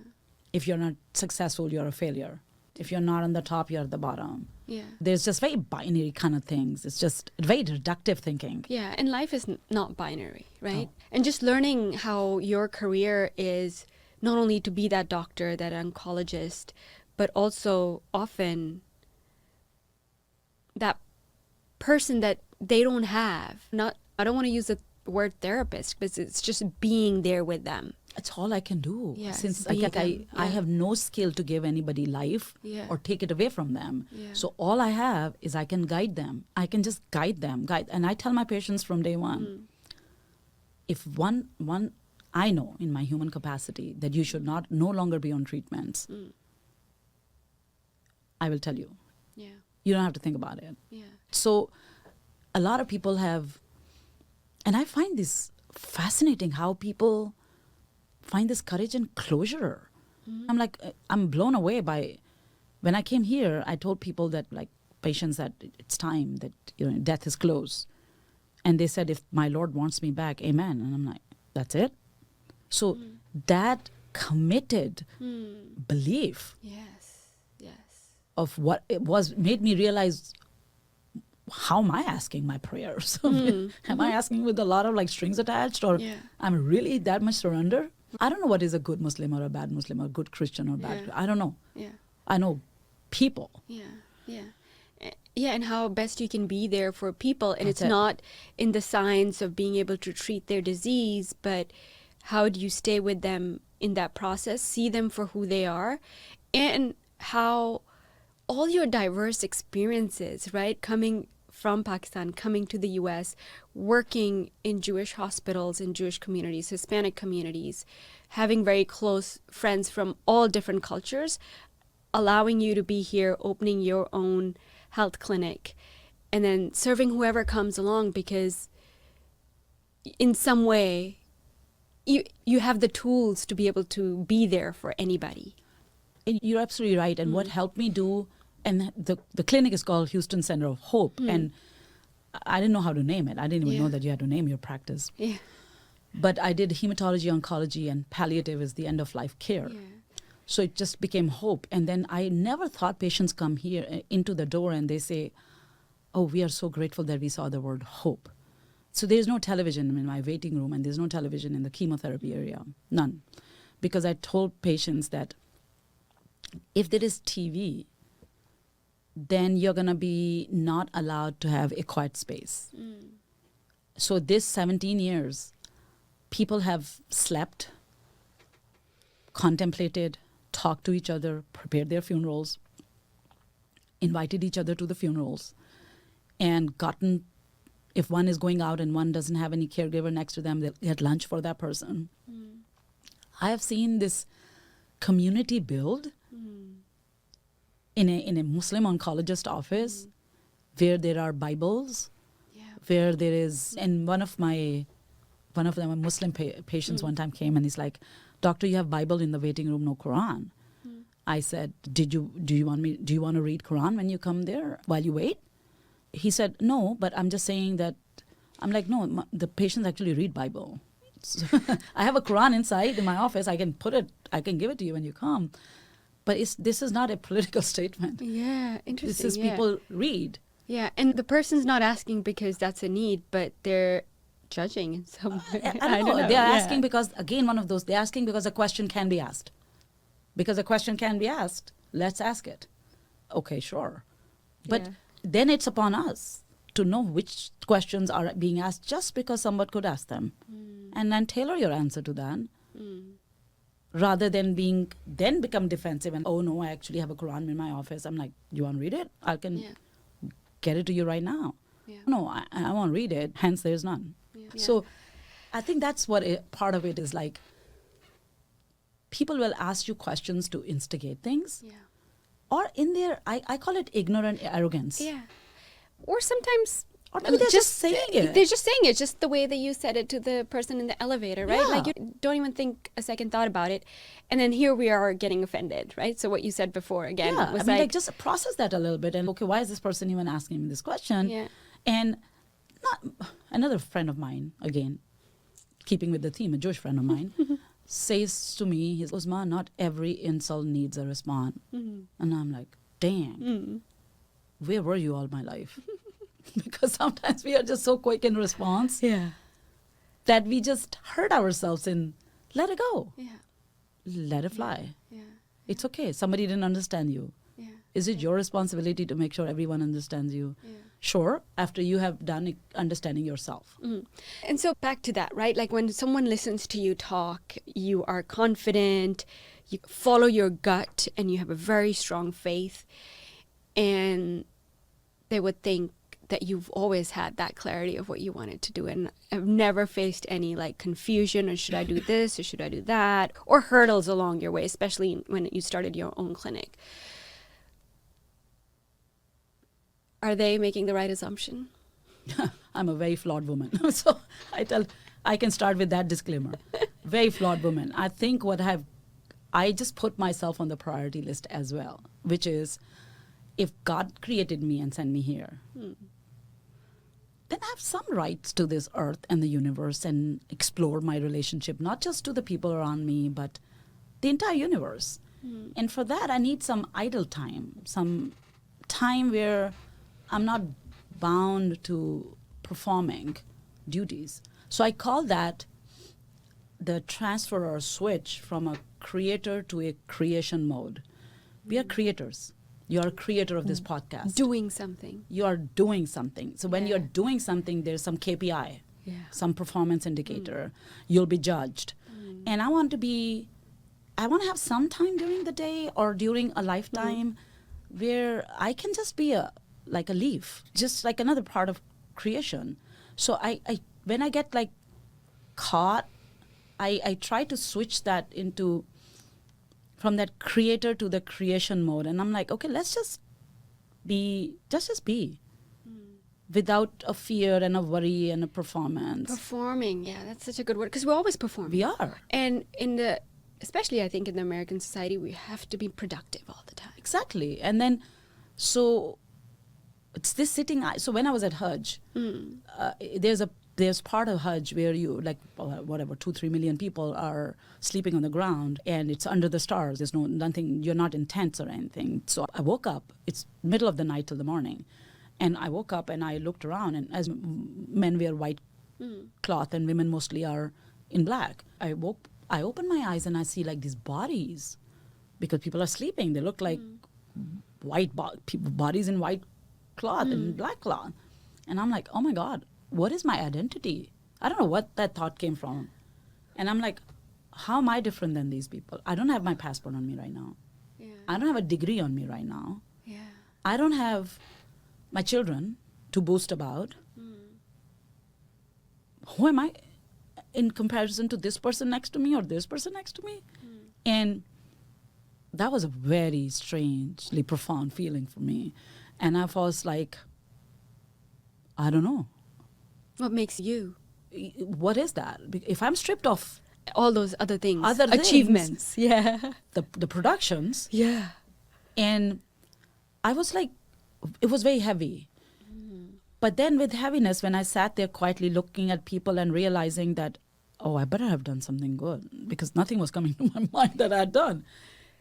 if you're not successful, you're a failure. If you're not on the top, you're at the bottom. Yeah. There's just very binary kind of things. It's just very reductive thinking. Yeah, and life is not binary, right? Oh. And just learning how your career is not only to be that doctor, that oncologist, but also often that person that they don't have. I don't want to use the word therapist, because it's just being there with them. It's all I can do. Yeah, since I have no skill to give anybody life or take it away from them. Yeah. So all I have is I can guide them. I can just guide them. And I tell my patients from day one, if one I know in my human capacity that you should no longer be on treatments, I will tell you. Yeah. You don't have to think about it. Yeah. So a lot of people have, and I find this fascinating how people find this courage and closure. I'm like, I'm blown away by, when I came here, I told people that, like, patients, that it's time, that, death is close. And they said, if my Lord wants me back, amen. And I'm like, that's it? So that committed belief Yes. of what it was made me realize, how am I asking my prayers? Am I asking with a lot of, like, strings attached, or I'm really that much surrender? I don't know what is a good Muslim or a bad Muslim, or a good Christian or bad. I don't know. I know people. Yeah, and how best you can be there for people. And That's it's it. not in the science of being able to treat their disease, but how do you stay with them in that process, see them for who they are, and how all your diverse experiences, right, coming from Pakistan, coming to the US, working in Jewish hospitals, in Jewish communities, Hispanic communities, having very close friends from all different cultures, allowing you to be here, opening your own health clinic, and then serving whoever comes along, because in some way you have the tools to be able to be there for anybody. And you're absolutely right. And what helped me do, and the clinic is called Houston Center of Hope. And I didn't know how to name it. I didn't even know that you had to name your practice. Yeah. But I did hematology, oncology, and palliative is the end of life care. So it just became hope. And then I never thought patients come here into the door and they say, oh, we are so grateful that we saw the word hope. So there's no television in my waiting room, and there's no television in the chemotherapy area. None. Because I told patients that if there is TV, then you're going to be not allowed to have a quiet space. So this 17 years, people have slept, contemplated, talked to each other, prepared their funerals, invited each other to the funerals, and gotten, if one is going out and one doesn't have any caregiver next to them, they'll get lunch for that person. I have seen this community build in a Muslim oncologist office where there are Bibles, where there is, and one of them, a Muslim patients one time came and he's like, doctor, you have Bible in the waiting room, no Quran. I said, do you want to read Quran when you come there while you wait? He said, no, but I'm just saying that. I'm like, no, the patients actually read Bible. So I have a Quran inside in my office. I can give it to you when you come. But this is not a political statement. Yeah, interesting. This is people read. Yeah, and the person's not asking because that's a need, but they're judging in some way. I don't know. They're asking because, again, they're asking because a question can be asked. Because a question can be asked, let's ask it. Okay, sure. But then it's upon us to know which questions are being asked just because someone could ask them. And then tailor your answer to that. Rather than become defensive and, oh no, I actually have a Quran in my office. I'm like, do you want to read it? I can get it to you right now. No, I won't read it. Hence, there's none. So I think that's what part of it is like. People will ask you questions to instigate things. Or in their, I call it ignorant arrogance. Or sometimes... Or maybe they're just saying it. They're just saying it, just the way that you said it to the person in the elevator, right? Like you don't even think a second thought about it. And then here we are getting offended, right? So what you said before, again, was like just process that a little bit. And okay, why is this person even asking me this question? And another friend of mine, again, keeping with the theme, a Jewish friend of mine, says to me, Uzma, not every insult needs a response. And I'm like, dang, where were you all my life? Because sometimes we are just so quick in response that we just hurt ourselves and let it go. Let it fly. It's okay. Somebody didn't understand you. Is it your responsibility to make sure everyone understands you? Sure, after you have done understanding yourself. And so back to that, right? Like when someone listens to you talk, you are confident, you follow your gut, and you have a very strong faith. And they would think that you've always had that clarity of what you wanted to do, and have never faced any like confusion, or should I do this or should I do that, or hurdles along your way, especially when you started your own clinic. Are they making the right assumption? I'm a very flawed woman. So I can start with that disclaimer. Very flawed woman. I think I just put myself on the priority list as well, which is if God created me and sent me here, then I have some rights to this earth and the universe and explore my relationship, not just to the people around me, but the entire universe. And for that, I need some idle time, some time where I'm not bound to performing duties. So I call that the transfer or switch from a creator to a creation mode. We are creators. You're a creator of this podcast. Doing something. You are doing something. So when you're doing something, there's some KPI, some performance indicator. You'll be judged. And I want to have some time during the day or during a lifetime where I can just be like a leaf, just like another part of creation. So I when I get like caught, I try to switch that from that creator to the creation mode. And I'm like, okay, let's just be without a fear and a worry and a performance. Performing, yeah, that's such a good word, because we're always performing. We are. And especially I think in the American society, we have to be productive all the time. Exactly. And then, so it's this so when I was at Hajj, there's part of Hajj where you, like, whatever, 2-3 million people are sleeping on the ground and it's under the stars. There's nothing, you're not in tents or anything. So I woke up, it's middle of the night till the morning. And I woke up and I looked around, and as men wear white cloth and women mostly are in black. I open my eyes and I see like these bodies, because people are sleeping. They look like bodies in white cloth and black cloth. And I'm like, oh my God, what is my identity? I don't know what that thought came from. And I'm like, how am I different than these people? I don't have my passport on me right now. Yeah. I don't have a degree on me right now. Yeah. I don't have my children to boast about. Who am I in comparison to this person next to me or this person next to me? And that was a very strangely profound feeling for me. And I was like, I don't know. What makes you? What is that? If I'm stripped of All those other things. Other things. Achievements. Yeah. the productions, Yeah. and I was like, it was very heavy. But then with heaviness, when I sat there quietly looking at people and realizing that, oh, I better have done something good, because nothing was coming to my mind that I had done.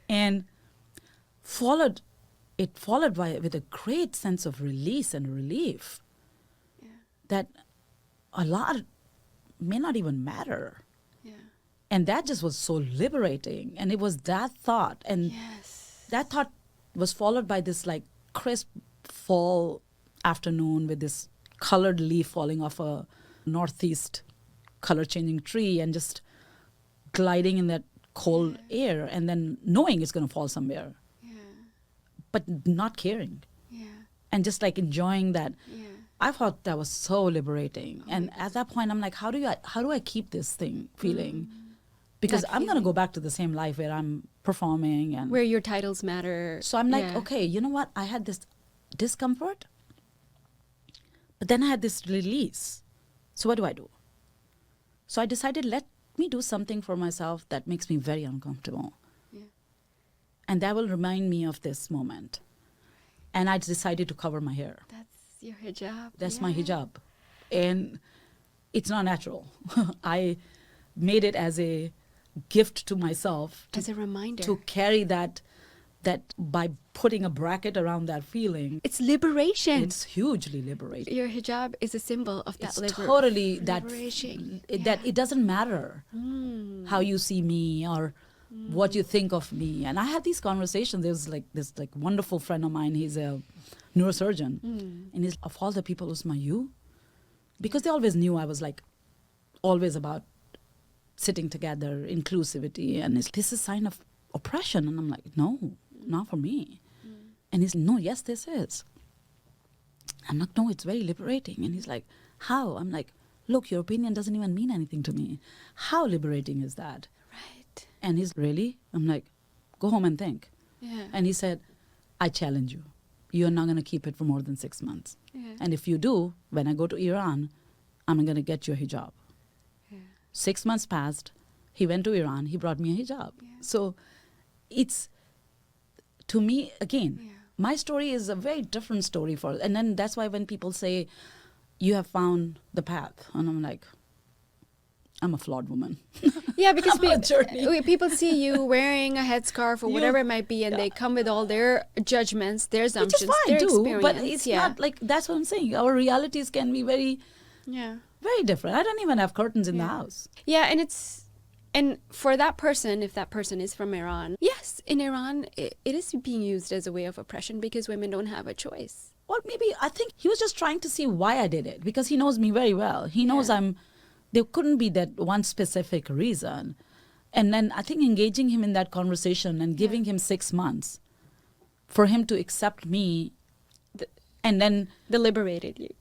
And followed with a great sense of release and relief that a lot may not even matter. Yeah. And that just was so liberating. And it was that thought. And that thought was followed by this like crisp fall afternoon with this colored leaf falling off a northeast color changing tree and just gliding in that cold air, and then knowing it's going to fall somewhere, but not caring, and just like enjoying that. I thought that was so liberating. And at that point I'm like, how do I keep this thing feeling? Because I'm going to go back to the same life where I'm performing and where your titles matter. So I'm like, okay, you know what? I had this discomfort, but then I had this release. So what do? So I decided, let me do something for myself that makes me very uncomfortable. And that will remind me of this moment. And I decided to cover my hair. That's your hijab. That's my hijab. And it's not natural. I made it as a gift to myself. As a reminder. To carry that by putting a bracket around that feeling. It's liberation. It's hugely liberating. Your hijab is a symbol of that totally liberation. That it doesn't matter how you see me or what you think of me. And I had these conversations. There's like this like wonderful friend of mine. He's a neurosurgeon. And he's, of all the people, Uzma, you? Because they always knew I was like always about sitting together, inclusivity. And this is a sign of oppression. And I'm like, no, not for me. And he's, no, yes, this is. I'm like, no, it's very liberating. And he's like, how? I'm like, look, your opinion doesn't even mean anything to me. How liberating is that? Right. And he's, really? I'm like, go home and think. Yeah. And he said, I challenge you. you're not going to keep it for more than 6 months. Yeah. And if you do, when I go to Iran, I'm going to get you a hijab. Yeah. 6 months passed. He went to Iran. He brought me a hijab. Yeah. So it's, to me, again, Yeah. my story is a very different story for, and then that's why when people say, you have found the path, and I'm like, I'm a flawed woman. Yeah, because I'm on a journey. people see you wearing a headscarf or You- whatever it might be, and yeah. they come with all their judgments, their Which assumptions, is fine their too, experience. but it's not like, that's what I'm saying. Our realities can be very, Yeah. very different. I don't even have curtains in the Yeah. house. Yeah, and for that person, if that person is from Iran, yes, in Iran, it is being used as a way of oppression because women don't have a choice. Well, maybe I think he was just trying to see why I did it, because he knows me very well. He knows Yeah. there couldn't be that one specific reason. And then I think engaging him in that conversation and giving him 6 months for him to accept me, and then They liberated you.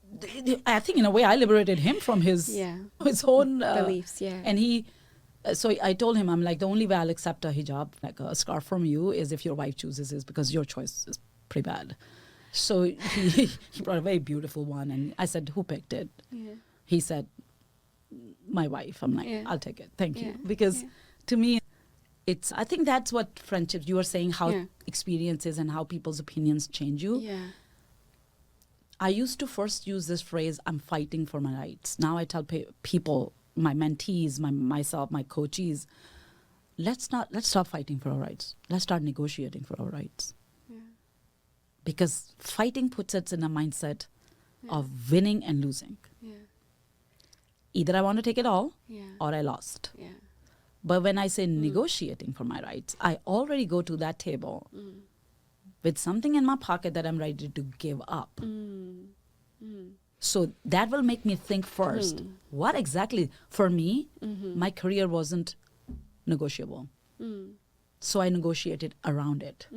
I think in a way I liberated him from his Yeah. his own Beliefs, yeah. And he, so I told him, I'm like, the only way I'll accept a hijab, like a scarf from you, is if your wife chooses it, because your choice is pretty bad. So he brought a very beautiful one, and I said, who picked it? Yeah. He said, my wife. I'm like, Yeah. I'll take it. Thank Yeah. you. Because Yeah. to me, I think that's what friendships, you were saying how Yeah. experiences and how people's opinions change you. Yeah. I used to first use this phrase, I'm fighting for my rights. Now I tell people, my mentees, myself, my coaches, let's stop fighting for our rights. Let's start negotiating for our rights. Yeah. Because fighting puts us in a mindset Yeah. of winning and losing. Yeah. Either I want to take it all Yeah. or I lost. Yeah. But when I say negotiating for my rights, I already go to that table with something in my pocket that I'm ready to give up. So that will make me think first, what exactly, for me, my career wasn't negotiable. So I negotiated around it.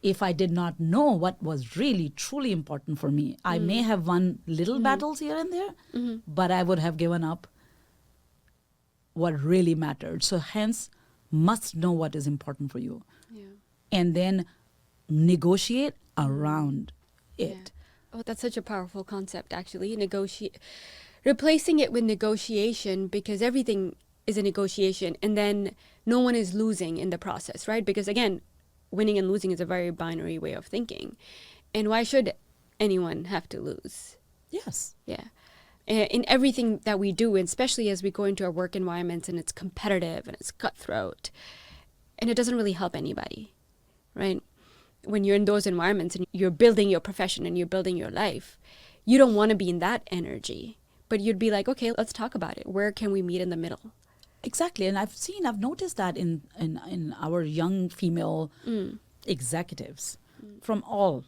If I did not know what was really, truly important for me, I may have won little battles here and there, but I would have given up what really mattered. So hence, must know what is important for you. Yeah. And then negotiate around it. Yeah. Oh, that's such a powerful concept, actually. Replacing it with negotiation, because everything is a negotiation, and then no one is losing in the process, right? Because again, winning and losing is a very binary way of thinking. And why should anyone have to lose? Yes. Yeah. In everything that we do, and especially as we go into our work environments and it's competitive and it's cutthroat, and it doesn't really help anybody, right? When you're in those environments and you're building your profession and you're building your life, you don't want to be in that energy, but you'd be like, okay, let's talk about it. Where can we meet in the middle? Exactly. And I've noticed that in our young female executives from all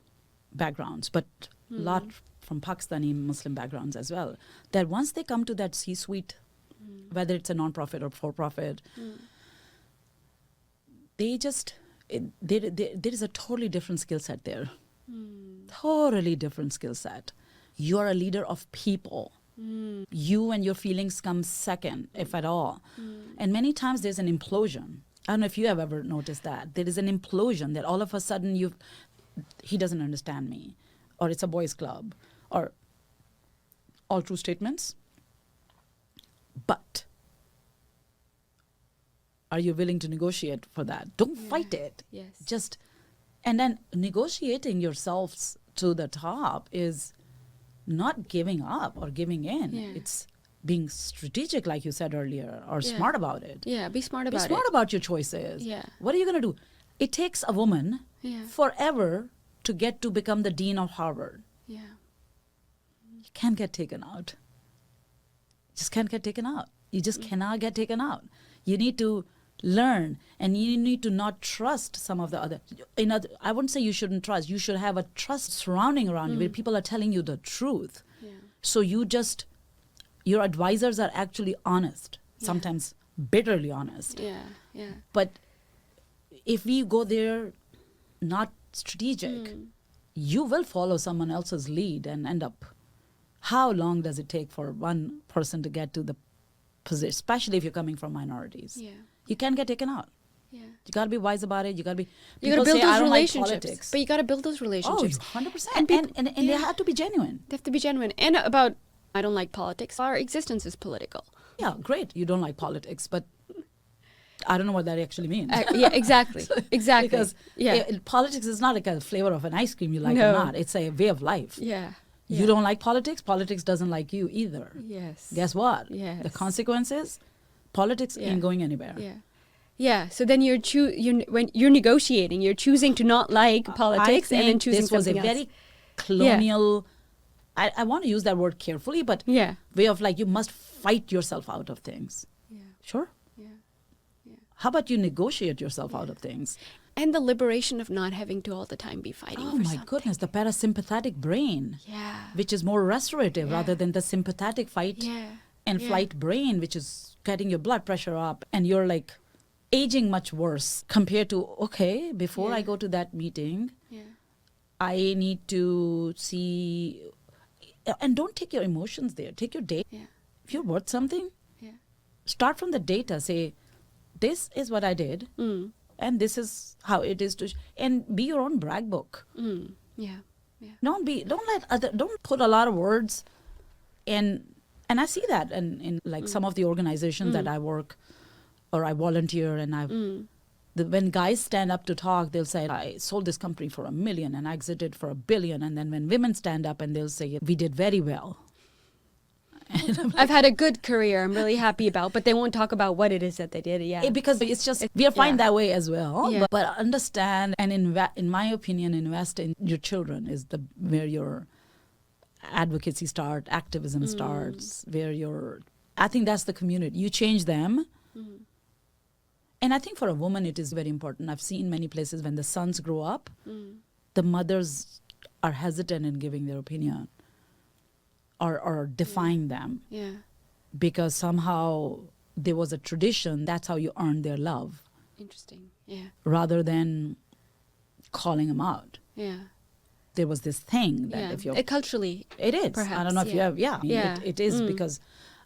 backgrounds, but a lot from Pakistani Muslim backgrounds as well, that once they come to that C-suite, whether it's a non-profit or for-profit, they just, there is a totally different skill set there. Totally different skill set. You are a leader of people. You and your feelings come second, if at all. And many times there's an implosion. I don't know if you have ever noticed that. There is an implosion that all of a sudden he doesn't understand me, or it's a boys' club, or all true statements. But are you willing to negotiate for that? Don't fight it. Yes. And then negotiating yourselves to the top is not giving up or giving in. Yeah. It's being strategic, like you said earlier, or smart about it. Yeah, be smart Be about smart it. about your choices. Yeah. What are you going to do? It takes a woman Yeah. forever to get to become the dean of Harvard. Yeah. You can't get taken out. Just can't get taken out. You just cannot get taken out. You need to learn, and you need to not trust some of the other. I wouldn't say you shouldn't trust. You should have a trust surrounding around you where people are telling you the truth. Yeah. So your advisors are actually honest, sometimes bitterly honest. Yeah. Yeah. But if we go there not strategic, you will follow someone else's lead and end up. How long does it take for one person to get to the position, especially if you're coming from minorities? Yeah. You can get taken out. Yeah. You got to be wise about it. You got to be. You got to People build say, I those don't like relationships. politics. But you got to build those Oh, relationships. 100%. And And, people- they have to be genuine. They have to be genuine. And about, I don't like politics. Our existence is political. Yeah, great. You don't like politics, but I don't know what that actually means. Yeah, exactly. Exactly. Because yeah. politics is not like a flavor of an ice cream you like No. or not. It's a way of life. Yeah. You Yeah. don't like politics. Politics doesn't like you either. Yes. Guess what? Yes. The consequences, politics Yeah. ain't going anywhere. Yeah. Yeah. So then when you're negotiating, you're choosing to not like politics I and then think choosing this was a something else. very colonial, I want to use that word carefully, but Yeah. way of like you must fight yourself out of things. Yeah. Sure. Yeah. How about you negotiate yourself out of things? And the liberation of not having to all the time be fighting Oh for my something. goodness, the parasympathetic brain, Yeah. which is more restorative Yeah. rather than the sympathetic fight Yeah. and Yeah. flight brain, which is getting your blood pressure up and you're like aging much worse compared to, okay, before I Yeah. go to that meeting, Yeah. I need to see, and don't take your emotions there. Take your data. Yeah. If you're worth something, Yeah. start from the data. Say, this is what I did, Mm. and this is how it is to, and be your own brag book. Mm. Yeah. Yeah. Don't put a lot of words, and I see that in like some of the organizations that I work or I volunteer, and when guys stand up to talk, they'll say, I sold this company for $1 million and I exited for $1 billion. And then when women stand up and they'll say, we did very well. I've had a good career I'm really happy about, but they won't talk about what it is that they did. Yeah. Because it's just, we are fine yeah. that way as well. Yeah. But understand and in my opinion, invest in your children is where your advocacy starts, activism starts, I think that's the community. You change them. And I think for a woman, it is very important. I've seen many places when the sons grow up, the mothers are hesitant in giving their opinion or defying them Yeah. because somehow there was a tradition. That's how you earn their love Interesting. Yeah. rather than calling them out. Yeah. There was this thing that Yeah. if you're... Culturally. It is. I perhaps, don't know if you yeah. have... Yeah. Yeah. It is because...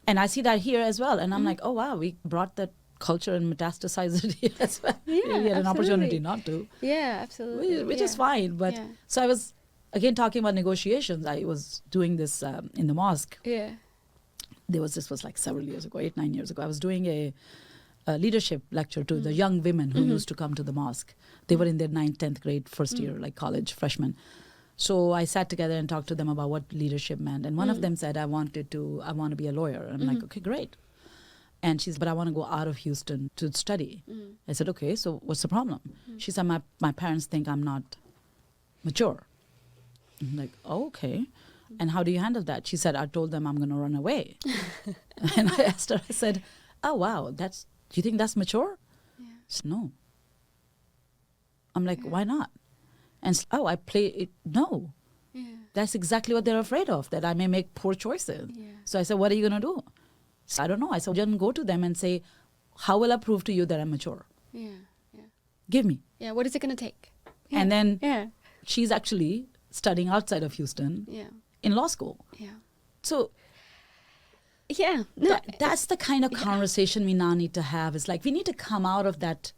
And I see that here as well. And I'm like, oh, wow, we brought that culture and metastasized it here as well. Yeah, we had an opportunity absolutely. not to. Yeah, absolutely. Which is fine. But Yeah. so I was, again, talking about negotiations. I was doing this in the mosque. Yeah. This was like several years ago, 8-9 years ago. I was doing a leadership lecture to the young women who used to come to the mosque. They were in their 9th, 10th grade, first year, like college freshmen. So I sat together and talked to them about what leadership meant. And one of them said, I want to be a lawyer. And I'm like, okay, great. And she's, but I want to go out of Houston to study. I said, okay, so what's the problem? She said, my parents think I'm not mature. I'm like, oh, okay. And how do you handle that? She said, I told them I'm going to run away. And I asked her, I said, oh, wow, do you think that's mature? Yeah. She said, no. I'm like, why not? And she said, oh, I play it. No. Yeah. That's exactly what they're afraid of, that I may make poor choices. Yeah. So I said, what are you going to do? So I don't know. I said, just go to them and say, how will I prove to you that I'm mature? Yeah. Yeah. Give me. Yeah. What is it going to take? And then Yeah. she's actually studying outside of Houston Yeah. in law school. Yeah. So Yeah. No. that's the kind of conversation we now need to have. It's like we need to come out of that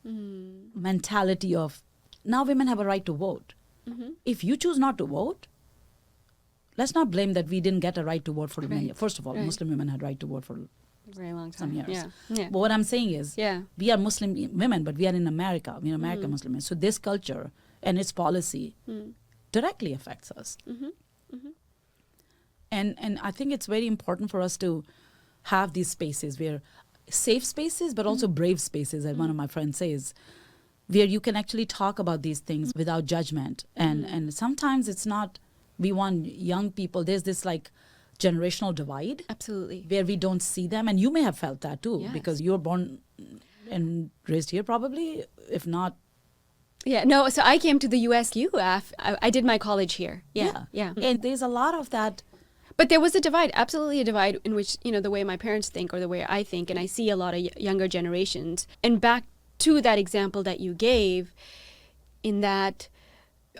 mentality of now women have a right to vote. If you choose not to vote, let's not blame that we didn't get a right to vote for many. Right. First of all, Right. Muslim women had right to vote for Very long time. some years. Yeah. Yeah. But what I'm saying is, Yeah. we are Muslim women, but we are in America. We're American Muslim women. So this culture and its policy directly affects us. And I think it's very important for us to have these spaces where safe spaces, but also brave spaces, as one of my friends says, where you can actually talk about these things without judgment. And sometimes it's not, we want young people, there's this like generational divide Absolutely. where we don't see them. And you may have felt that too, Yes. because you're born and raised here probably, if not. Yeah. No. So I came to the U.S. I did my college here. Yeah. Yeah. And there's a lot of that. But there was a divide, absolutely a divide in which, the way my parents think or the way I think, and I see a lot of younger generations. And back to that example that you gave, in that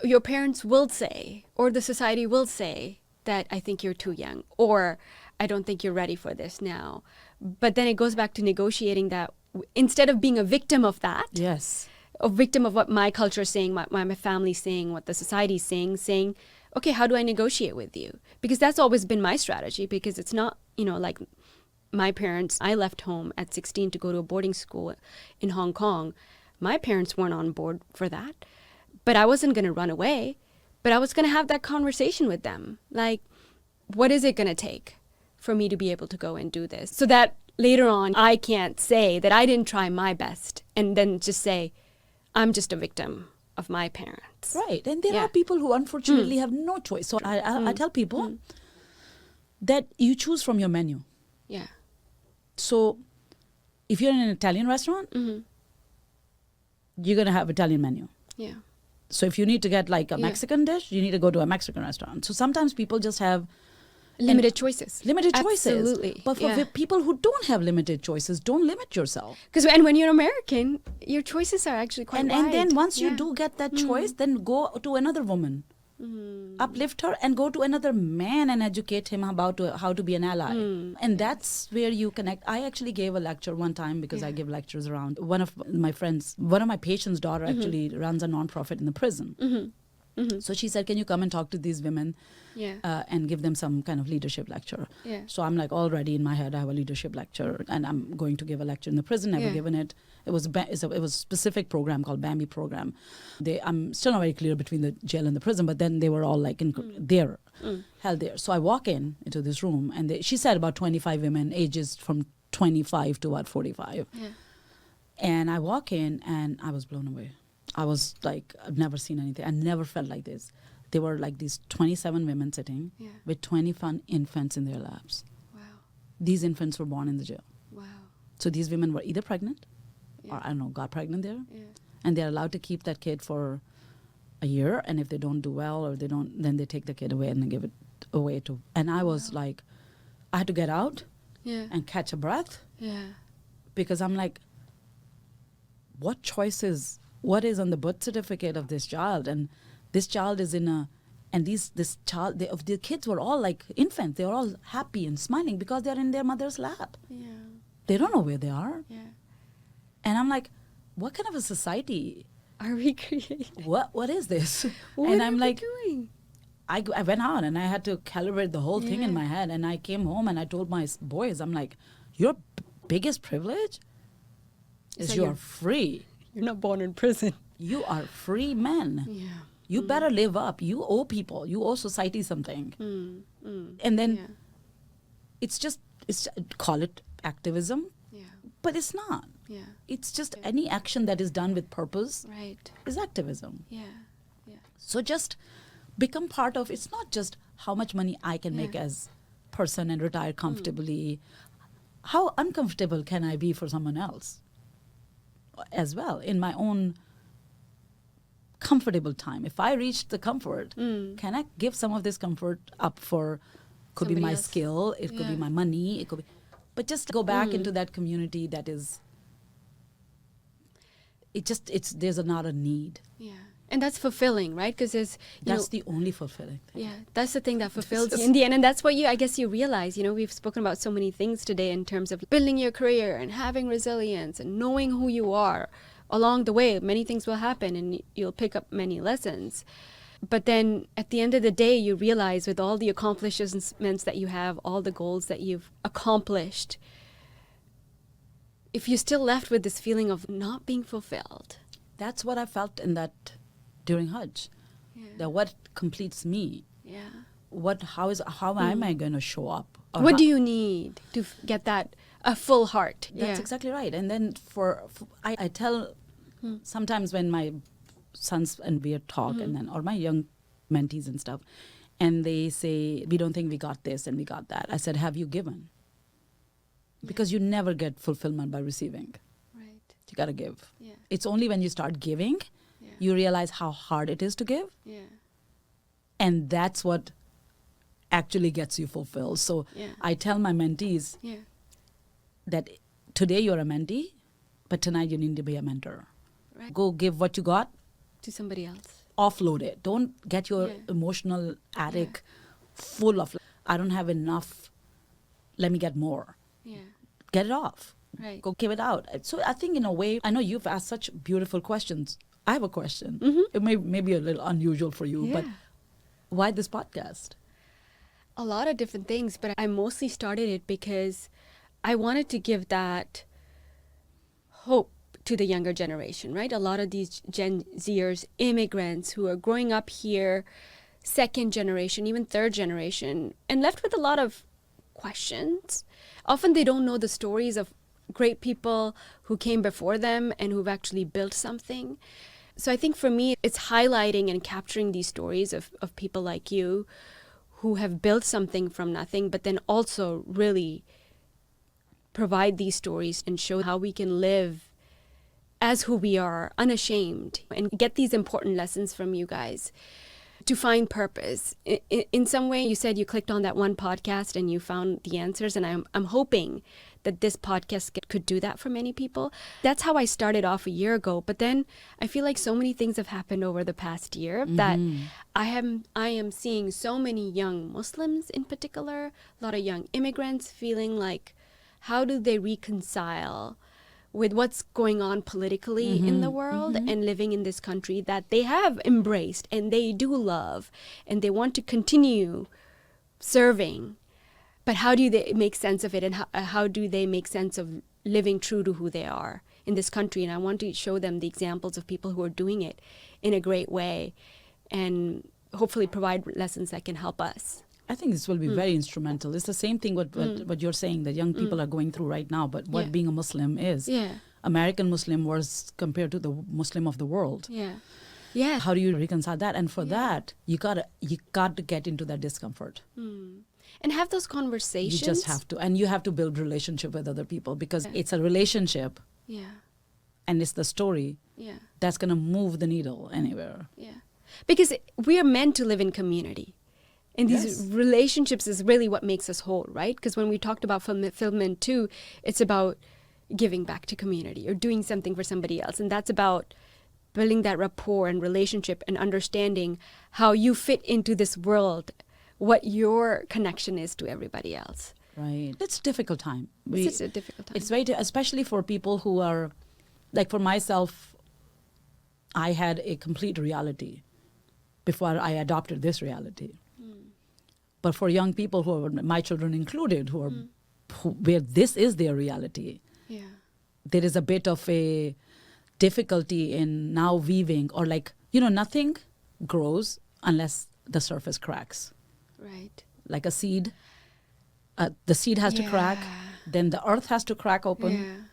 your parents will say, or the society will say, that I think you're too young, or I don't think you're ready for this now. But then it goes back to negotiating that instead of being a victim of that, Yes. a victim of what my culture is saying, what my family's saying, what the society's saying, okay, how do I negotiate with you? Because that's always been my strategy, because it's not, like my parents, I left home at 16 to go to a boarding school in Hong Kong. My parents weren't on board for that, but I wasn't going to run away, but I was going to have that conversation with them. Like, what is it going to take for me to be able to go and do this? So that later on, I can't say that I didn't try my best and then just say, I'm just a victim of my parents. Right. And there Yeah. are people who unfortunately have no choice. So I tell people that you choose from your menu. Yeah. So if you're in an Italian restaurant, you're going to have Italian menu. Yeah. So if you need to get like a Yeah. Mexican dish, you need to go to a Mexican restaurant. So sometimes people just have Limited choices. limited choices. Absolutely. But for people who don't have limited choices, don't limit yourself. Because when you're American, your choices are actually quite And wide. then once you Yeah. do get that choice, then go to another woman. Uplift her and go to another man and educate him about how to be an ally. And that's where you connect. I actually gave a lecture one time because I give lectures around. One of my friends, one of my patients' daughter actually runs a nonprofit in the prison. So she said, can you come and talk to these women and give them some kind of leadership lecture? Yeah. So I'm like, already in my head, I have a leadership lecture and I'm going to give a lecture in the prison, never given it. It was a specific program called Bambi program. I'm still not very clear between the jail and the prison, but then they were all like held there. So I walk into this room and she said about 25 women, ages from 25 to about 45. Yeah. And I walk in and I was blown away. I was like, I've never seen anything. I never felt like this. There were like these 27 women sitting with 21 infants in their laps. Wow. These infants were born in the jail. Wow. So these women were either pregnant or, I don't know, got pregnant there. Yeah. And they're allowed to keep that kid for a year. And if they don't do well or then they take the kid away and give it away to. And I was like, I had to get out and catch a breath. Yeah. Because I'm like, what choices, what is on the birth certificate of this child? And this child is the kids were all like infants. They were all happy and smiling because they're in their mother's lap. Yeah. They don't know where they are. Yeah. And I'm like, what kind of a society? Are we creating? What is this? What and are I'm we like, doing? I went out and I had to calibrate the whole thing in my head. And I came home and I told my boys, I'm like, your biggest privilege is you are free. You're not born in prison. You are free men. Yeah. You better live up. You owe people. You owe society something. And then it's call it activism, but it's not. Yeah. It's just any action that is done with purpose Right. is activism. Yeah. Yeah. So just become part of, it's not just how much money I can make as person and retire comfortably. How uncomfortable can I be for someone else as well in my own comfortable time? If I reach the comfort, can I give some of this comfort up for, could be Somebody my else. skill, it could be my money, it could be, but just go back into that community that is, there's not a need. Yeah. And that's fulfilling, right? Because That's the only fulfilling thing. yeah, that's the thing that fulfills you in the end. And that's what I guess you realize, we've spoken about so many things today in terms of building your career and having resilience and knowing who you are. Along the way, many things will happen and you'll pick up many lessons. But then at the end of the day, you realize with all the accomplishments that you have, all the goals that you've accomplished, if you're still left with this feeling of not being fulfilled. That's what I felt during Hajj. That what completes me. Yeah. How am I going to show up? Or What do you need to get that a full heart? That's exactly right. And then I tell sometimes when my sons and we talk and then or my young mentees and stuff, and they say, we don't think we got this and we got that. I said, have you given? Because you never get fulfillment by receiving. Right. You got to give. Yeah. It's only when you start giving, you realize how hard it is to give. Yeah. And that's what actually gets you fulfilled. So I tell my mentees that today you're a mentee, but tonight you need to be a mentor. Right. Go give what you got. To somebody else. Offload it. Don't get your emotional attic full of, I don't have enough, let me get more. Yeah. Get it off. Right. Go give it out. So I think in a way, I know you've asked such beautiful questions. I have a question. It may be a little unusual for you, but Yeah. why this podcast? A lot of different things, but I mostly started it because I wanted to give that hope to the younger generation, right? A lot of these Gen Zers, immigrants who are growing up here, second generation, even third generation, and left with a lot of questions. Often they don't know the stories of great people who came before them and who've actually built something. So I think for me, it's highlighting and capturing these stories of people like you who have built something from nothing, but then also really provide these stories and show how we can live as who we are, unashamed, and get these important lessons from you guys to find purpose. In some way, you said you clicked on that one podcast and you found the answers, and I'm hoping that this podcast could do that for many people. That's how I started off a year ago, but then I feel like so many things have happened over the past year that I am seeing so many young Muslims in particular, a lot of young immigrants feeling like, how do they reconcile with what's going on politically in the world and living in this country that they have embraced and they do love and they want to continue serving. But how do they make sense of it, and how do they make sense of living true to who they are in this country? And I want to show them the examples of people who are doing it in a great way and hopefully provide lessons that can help us. I think this will be very instrumental. It's the same thing what you're saying that young people are going through right now, but what being a Muslim is. Yeah. American Muslim was compared to the Muslim of the world. Yeah. Yeah. How do you reconcile that? And for that, you got to get into that discomfort. And have those conversations. You just have to. And you have to build relationship with other people because it's a relationship Yeah. and it's the story Yeah. that's going to move the needle anywhere. Yeah. Because we are meant to live in community. And these relationships is really what makes us whole, right? Because when we talked about fulfillment too, it's about giving back to community or doing something for somebody else. And that's about building that rapport and relationship and understanding how you fit into this world, what your connection is to everybody else. Right. It's a difficult time. It's a difficult time. It's very, especially for people who are, like for myself, I had a complete reality before I adopted this reality. But for young people who are, my children included, where this is their reality, there is a bit of a difficulty in now weaving, or like, nothing grows unless the surface cracks. Right. Like a seed, the seed has to crack, then the earth has to crack open,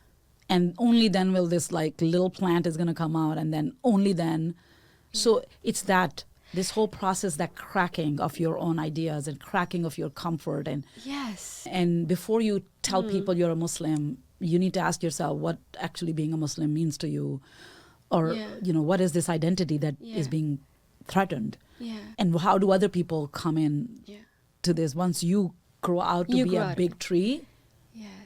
and only then will this like little plant is going to come out, and then only then. So it's this whole process, that cracking of your own ideas and cracking of your comfort. And before you tell people you're a Muslim, you need to ask yourself what actually being a Muslim means to you. Or, what is this identity that is being threatened? And how do other people come in to this? Once you grow out to be a big tree,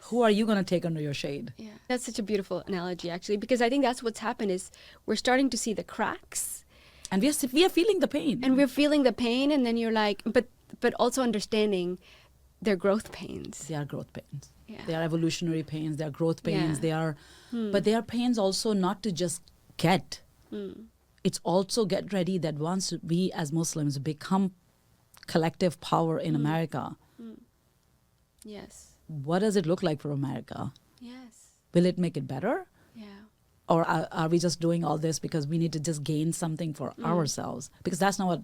who are you going to take under your shade? Yeah. That's such a beautiful analogy, actually, because I think that's what's happened is we're starting to see the cracks. And we are feeling the pain. And we're feeling the pain, and then you're like, but also understanding their growth pains. They are growth pains. Yeah. They are evolutionary pains. They are growth pains. Yeah. They are, but they are pains also not to just get. It's also get ready that once we as Muslims become collective power in America, Yes. what does it look like for America? Yes. Will it make it better? Yeah. Or are we just doing all this because we need to just gain something for ourselves? Because that's not what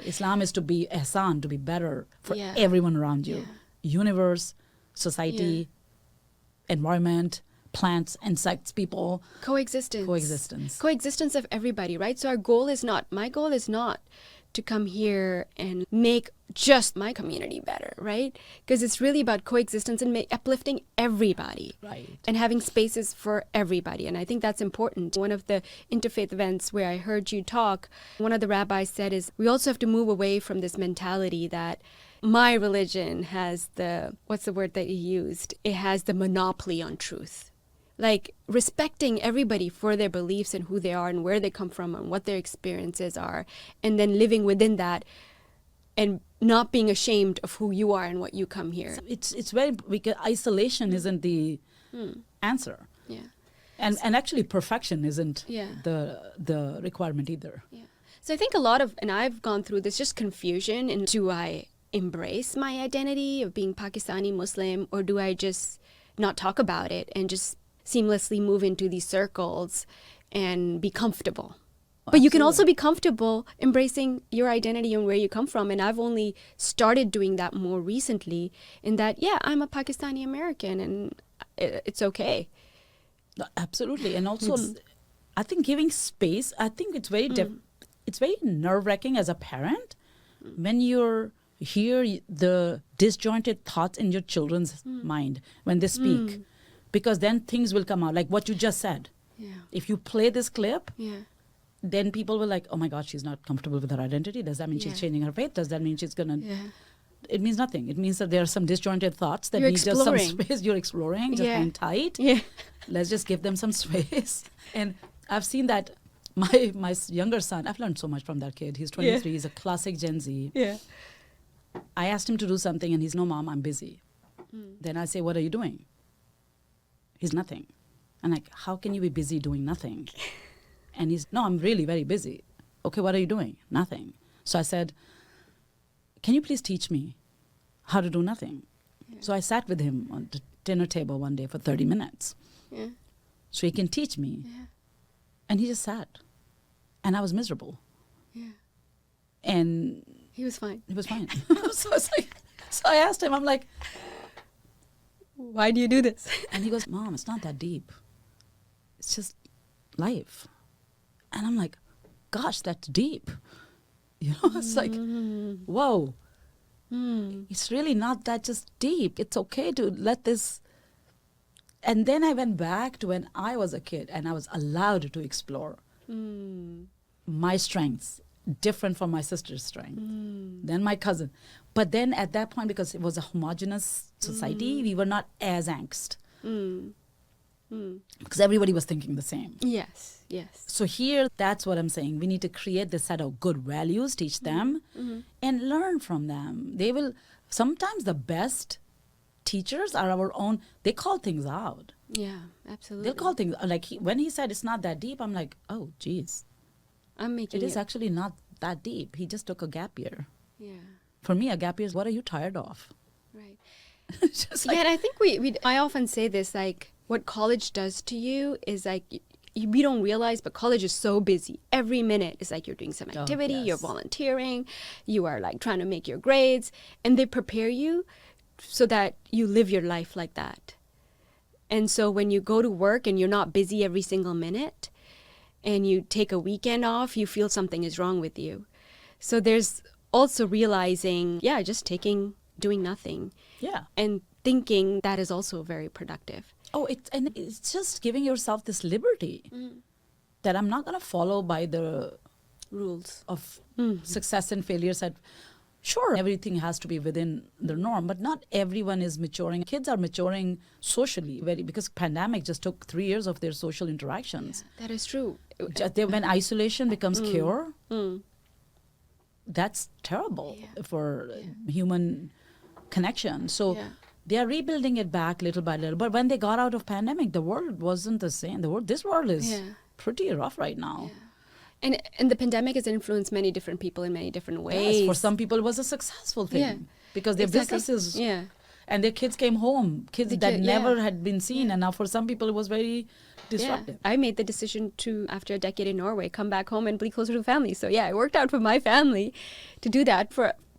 Islam is, to be ihsan, to be better for everyone around you. Universe, society, environment, plants, insects, people. Coexistence. Coexistence of everybody, right? So my goal is not to come here and make just my community better, right? Because it's really about coexistence and uplifting everybody. Right. And having spaces for everybody. And I think that's important. One of the interfaith events where I heard you talk, one of the rabbis said is we also have to move away from this mentality that my religion has what's the word that you used? It has the monopoly on truth. Like respecting everybody for their beliefs and who they are and where they come from and what their experiences are, and then living within that and not being ashamed of who you are and what you come here. It's very, because isolation isn't the answer. Yeah. And actually perfection isn't Yeah. the requirement either. Yeah. So I think a lot of, and I've gone through this, just confusion. And do I embrace my identity of being Pakistani Muslim, or do I just not talk about it and just seamlessly move into these circles and be comfortable? But you can also be comfortable embracing your identity and where you come from. And I've only started doing that more recently, in that, yeah, I'm a Pakistani American and it's okay. Absolutely. And also, I think giving space, I think it's very it's very nerve-wracking as a parent when you're hear the disjointed thoughts in your children's mind when they speak, because then things will come out like what you just said. Yeah. If you play this clip, Yeah. then people will like, oh my God, she's not comfortable with her identity. Does that mean she's changing her faith? Does that mean she's gonna? Yeah. It means nothing. It means that there are some disjointed thoughts that You're need just some exploring. space. You're exploring, just hang tight. Yeah. Let's just give them some space. And I've seen that my younger son, I've learned so much from that kid. He's 23. He's a classic Gen Z. Yeah. I asked him to do something and he's, no, Mom, I'm busy. Then I say, what are you doing? He's nothing. I'm like, how can you be busy doing nothing? And he's, no, I'm really very busy. Okay, what are you doing? Nothing. So I said, can you please teach me how to do nothing? Yeah. So I sat with him on the dinner table one day for 30 minutes. Yeah. So he can teach me. Yeah. And he just sat. And I was miserable. Yeah. And He was fine. it was fine. So it's like, so I asked him, I'm like, Why do you do this? and he goes, Mom, it's not that deep. It's just life. And I'm like, gosh, that's deep. You know, it's like, whoa. It's really not that just deep. It's okay to let this. And then I went back to when I was a kid and I was allowed to explore my strengths, different from my sister's strength, then my cousin. But then at that point, because it was a homogenous society, we were not as angst. Because everybody was thinking the same. Yes, yes. So here, that's what I'm saying. We need to create this set of good values, teach them, and learn from them. They will, sometimes the best teachers are our own, they call things out. Yeah, absolutely. They'll call things, like when he said it's not that deep, I'm like, oh, geez. I'm making It is actually not that deep. He just took a gap year. Yeah, For me, a gap year is, what are you tired of? right. Just like, Yeah, and I think I often say this, like, what college does to you is like, we don't realize, but college is so busy. Every minute is like you're doing some activity, you're yes. volunteering, you are like trying to make your grades, and they prepare you so that you live your life like that. And so when you go to work and you're not busy every single minute, and you take a weekend off, you feel something is wrong with you. So there's also realizing, just doing nothing. yeah. And thinking that is also very productive. Oh, it's just giving yourself this liberty that I'm not going to follow by the Rules. of success and failure. Said, sure, everything has to be within the norm, but not everyone is maturing. Kids are maturing socially, because pandemic just took 3 years of their social interactions. That is true. When isolation becomes cure, that's terrible for human connection. So they are rebuilding it back little by little. But when they got out of pandemic, the world wasn't the same. This world is pretty rough right now. And the pandemic has influenced many different people in many different ways. Yes, for some people, it was a successful thing because their businesses and their kids came home, that never had been seen. And now for some people, it was very disruptive. I made the decision to, after a decade in Norway, come back home and be closer to the family. So it worked out for my family to do that.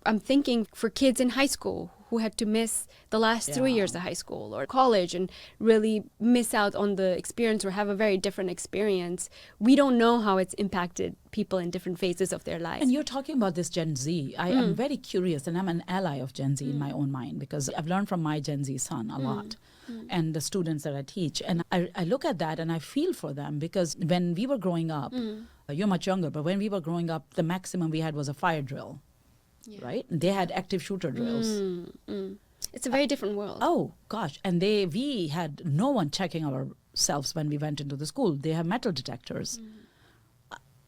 I'm thinking for kids in high school who had to miss the last 3 years of high school or college and really miss out on the experience or have a very different experience. We don't know how it's impacted people in different phases of their lives. And you're talking about this Gen Z. I am very curious, and I'm an ally of Gen Z in my own mind because I've learned from my Gen Z son a lot and the students that I teach. And I look at that and I feel for them because when we were growing up, you're much younger, but when we were growing up, the maximum we had was a fire drill. Right? They had active shooter drills. It's a very different world. Oh, gosh. And we had no one checking ourselves when we went into the school. They have metal detectors.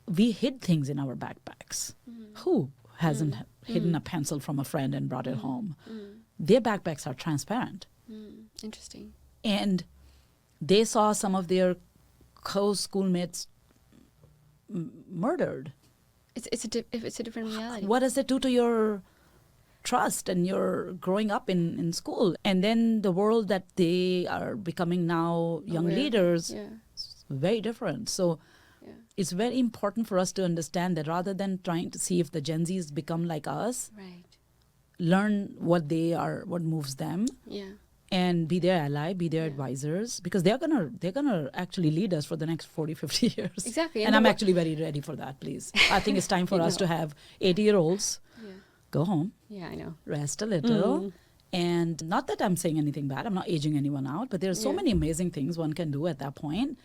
We hid things in our backpacks. Who hasn't hidden a pencil from a friend and brought it home? Their backpacks are transparent. Interesting. And they saw some of their co-schoolmates murdered. It's a different reality. What does it do to your trust and your growing up in school? And then the world that they are becoming now, young leaders, is very different. So it's very important for us to understand that rather than trying to see if the Gen Zs become like us, Right. learn what they are, what moves them, and be their ally, be their advisors, because they're gonna actually lead us for the next 40, 50 years. Exactly. And I'm actually very ready for that, please. I think it's time for us to have 80-year-olds go home, I know. rest a little. And not that I'm saying anything bad, I'm not aging anyone out, but there are so many amazing things one can do at that point,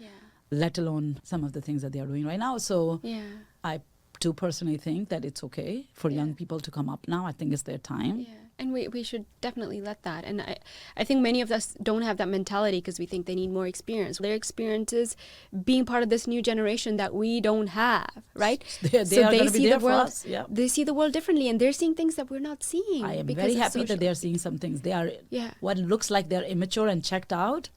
let alone some of the things that they are doing right now. So I do personally think that it's okay for young people to come up now. I think it's their time. Yeah. And we should definitely let that. And I think many of us don't have that mentality because we think they need more experience. Their experiences being part of this new generation that we don't have, right? They are going to be there for us. Yeah. They see the world differently and they're seeing things that we're not seeing. I am very happy that they're seeing some things. They are what looks like they're immature and checked out.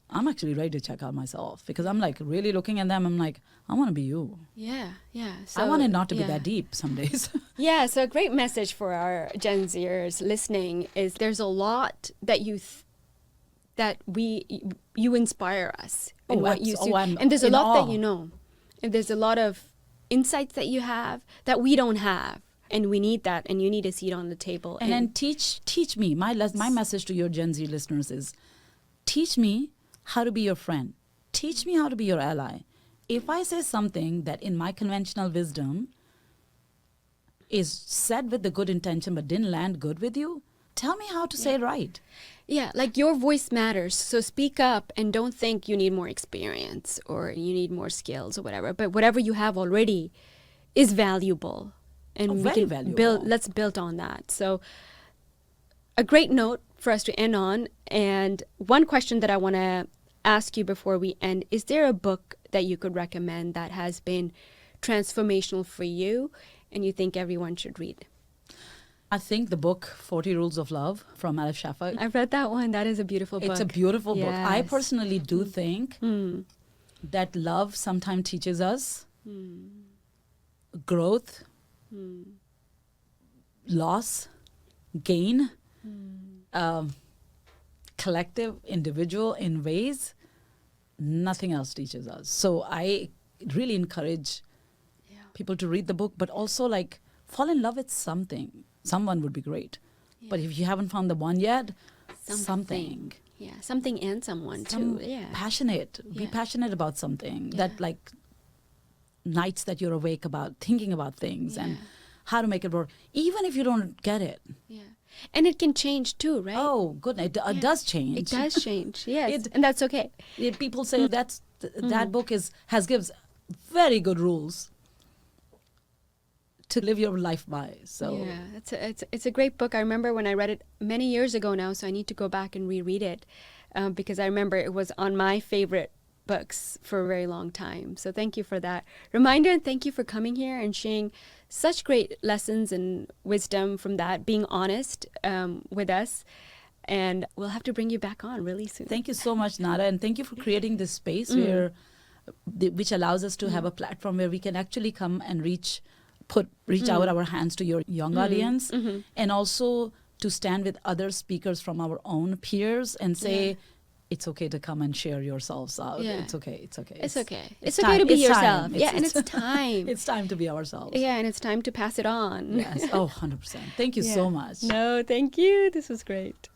I'm actually ready to check out myself because I'm like really looking at them. I'm like, I want to be you. Yeah. So, I want it not to be that deep some days. So a great message for our Gen Zers listening is there's a lot that you inspire us in what you see. And there's a lot that you know. And there's a lot of insights that you have that we don't have. And we need that. And you need a seat on the table. And then teach me. My message to your Gen Z listeners is teach me how to be your friend. Teach me how to be your ally. If I say something that in my conventional wisdom is said with the good intention but didn't land good with you, tell me how to say it right. Yeah, like your voice matters. So speak up and don't think you need more experience or you need more skills or whatever. But whatever you have already is valuable. And we can valuable. Let's build on that. So a great note for us to end on. And one question that I want to ask you before we end, is there a book that you could recommend that has been transformational for you and you think everyone should read? I think the book 40 Rules of Love from Alif Shafak. I've read that one. That is a beautiful book. It's a beautiful book. I personally do think that love sometimes teaches us growth, loss, gain, collective, individual in ways nothing else teaches us. So I really encourage people to read the book, but also like fall in love with something. Someone would be great. Yeah. But if you haven't found the one yet, something. Yeah, something and someone too. Yeah. Passionate. Be passionate about something that like nights that you're awake about thinking about things and how to make it work, even if you don't get it. Yeah. And it can change too, right? Oh, goodness. It does change. It does change, yes. And that's okay. People say that book gives very good rules to live your life by. So it's a great book. I remember when I read it many years ago now, so I need to go back and reread it because I remember it was on my favorite books for a very long time. So thank you for that reminder, and thank you for coming here and sharing such great lessons and wisdom from that, being honest with us. And we'll have to bring you back on really soon. Thank you so much, Nada, and thank you for creating this space which allows us to have a platform where we can actually come and reach out our hands to your young audience, and also to stand with other speakers from our own peers and say, it's okay to come and share yourselves out. Yeah. It's okay. It's okay. It's okay to be yourself. And it's time. It's time to be ourselves. Yeah, and it's time to pass it on. Yes. Oh, 100%. Thank you so much. No, thank you. This was great.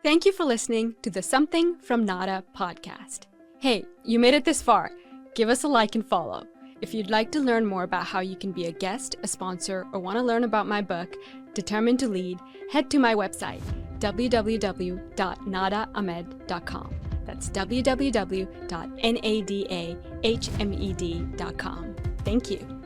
Thank you for listening to the Something from Nada podcast. Hey, you made it this far. Give us a like and follow. If you'd like to learn more about how you can be a guest, a sponsor, or want to learn about my book, Determined to Lead, head to my website, www.nadahmed.com. That's www.nadahmed.com. Thank you.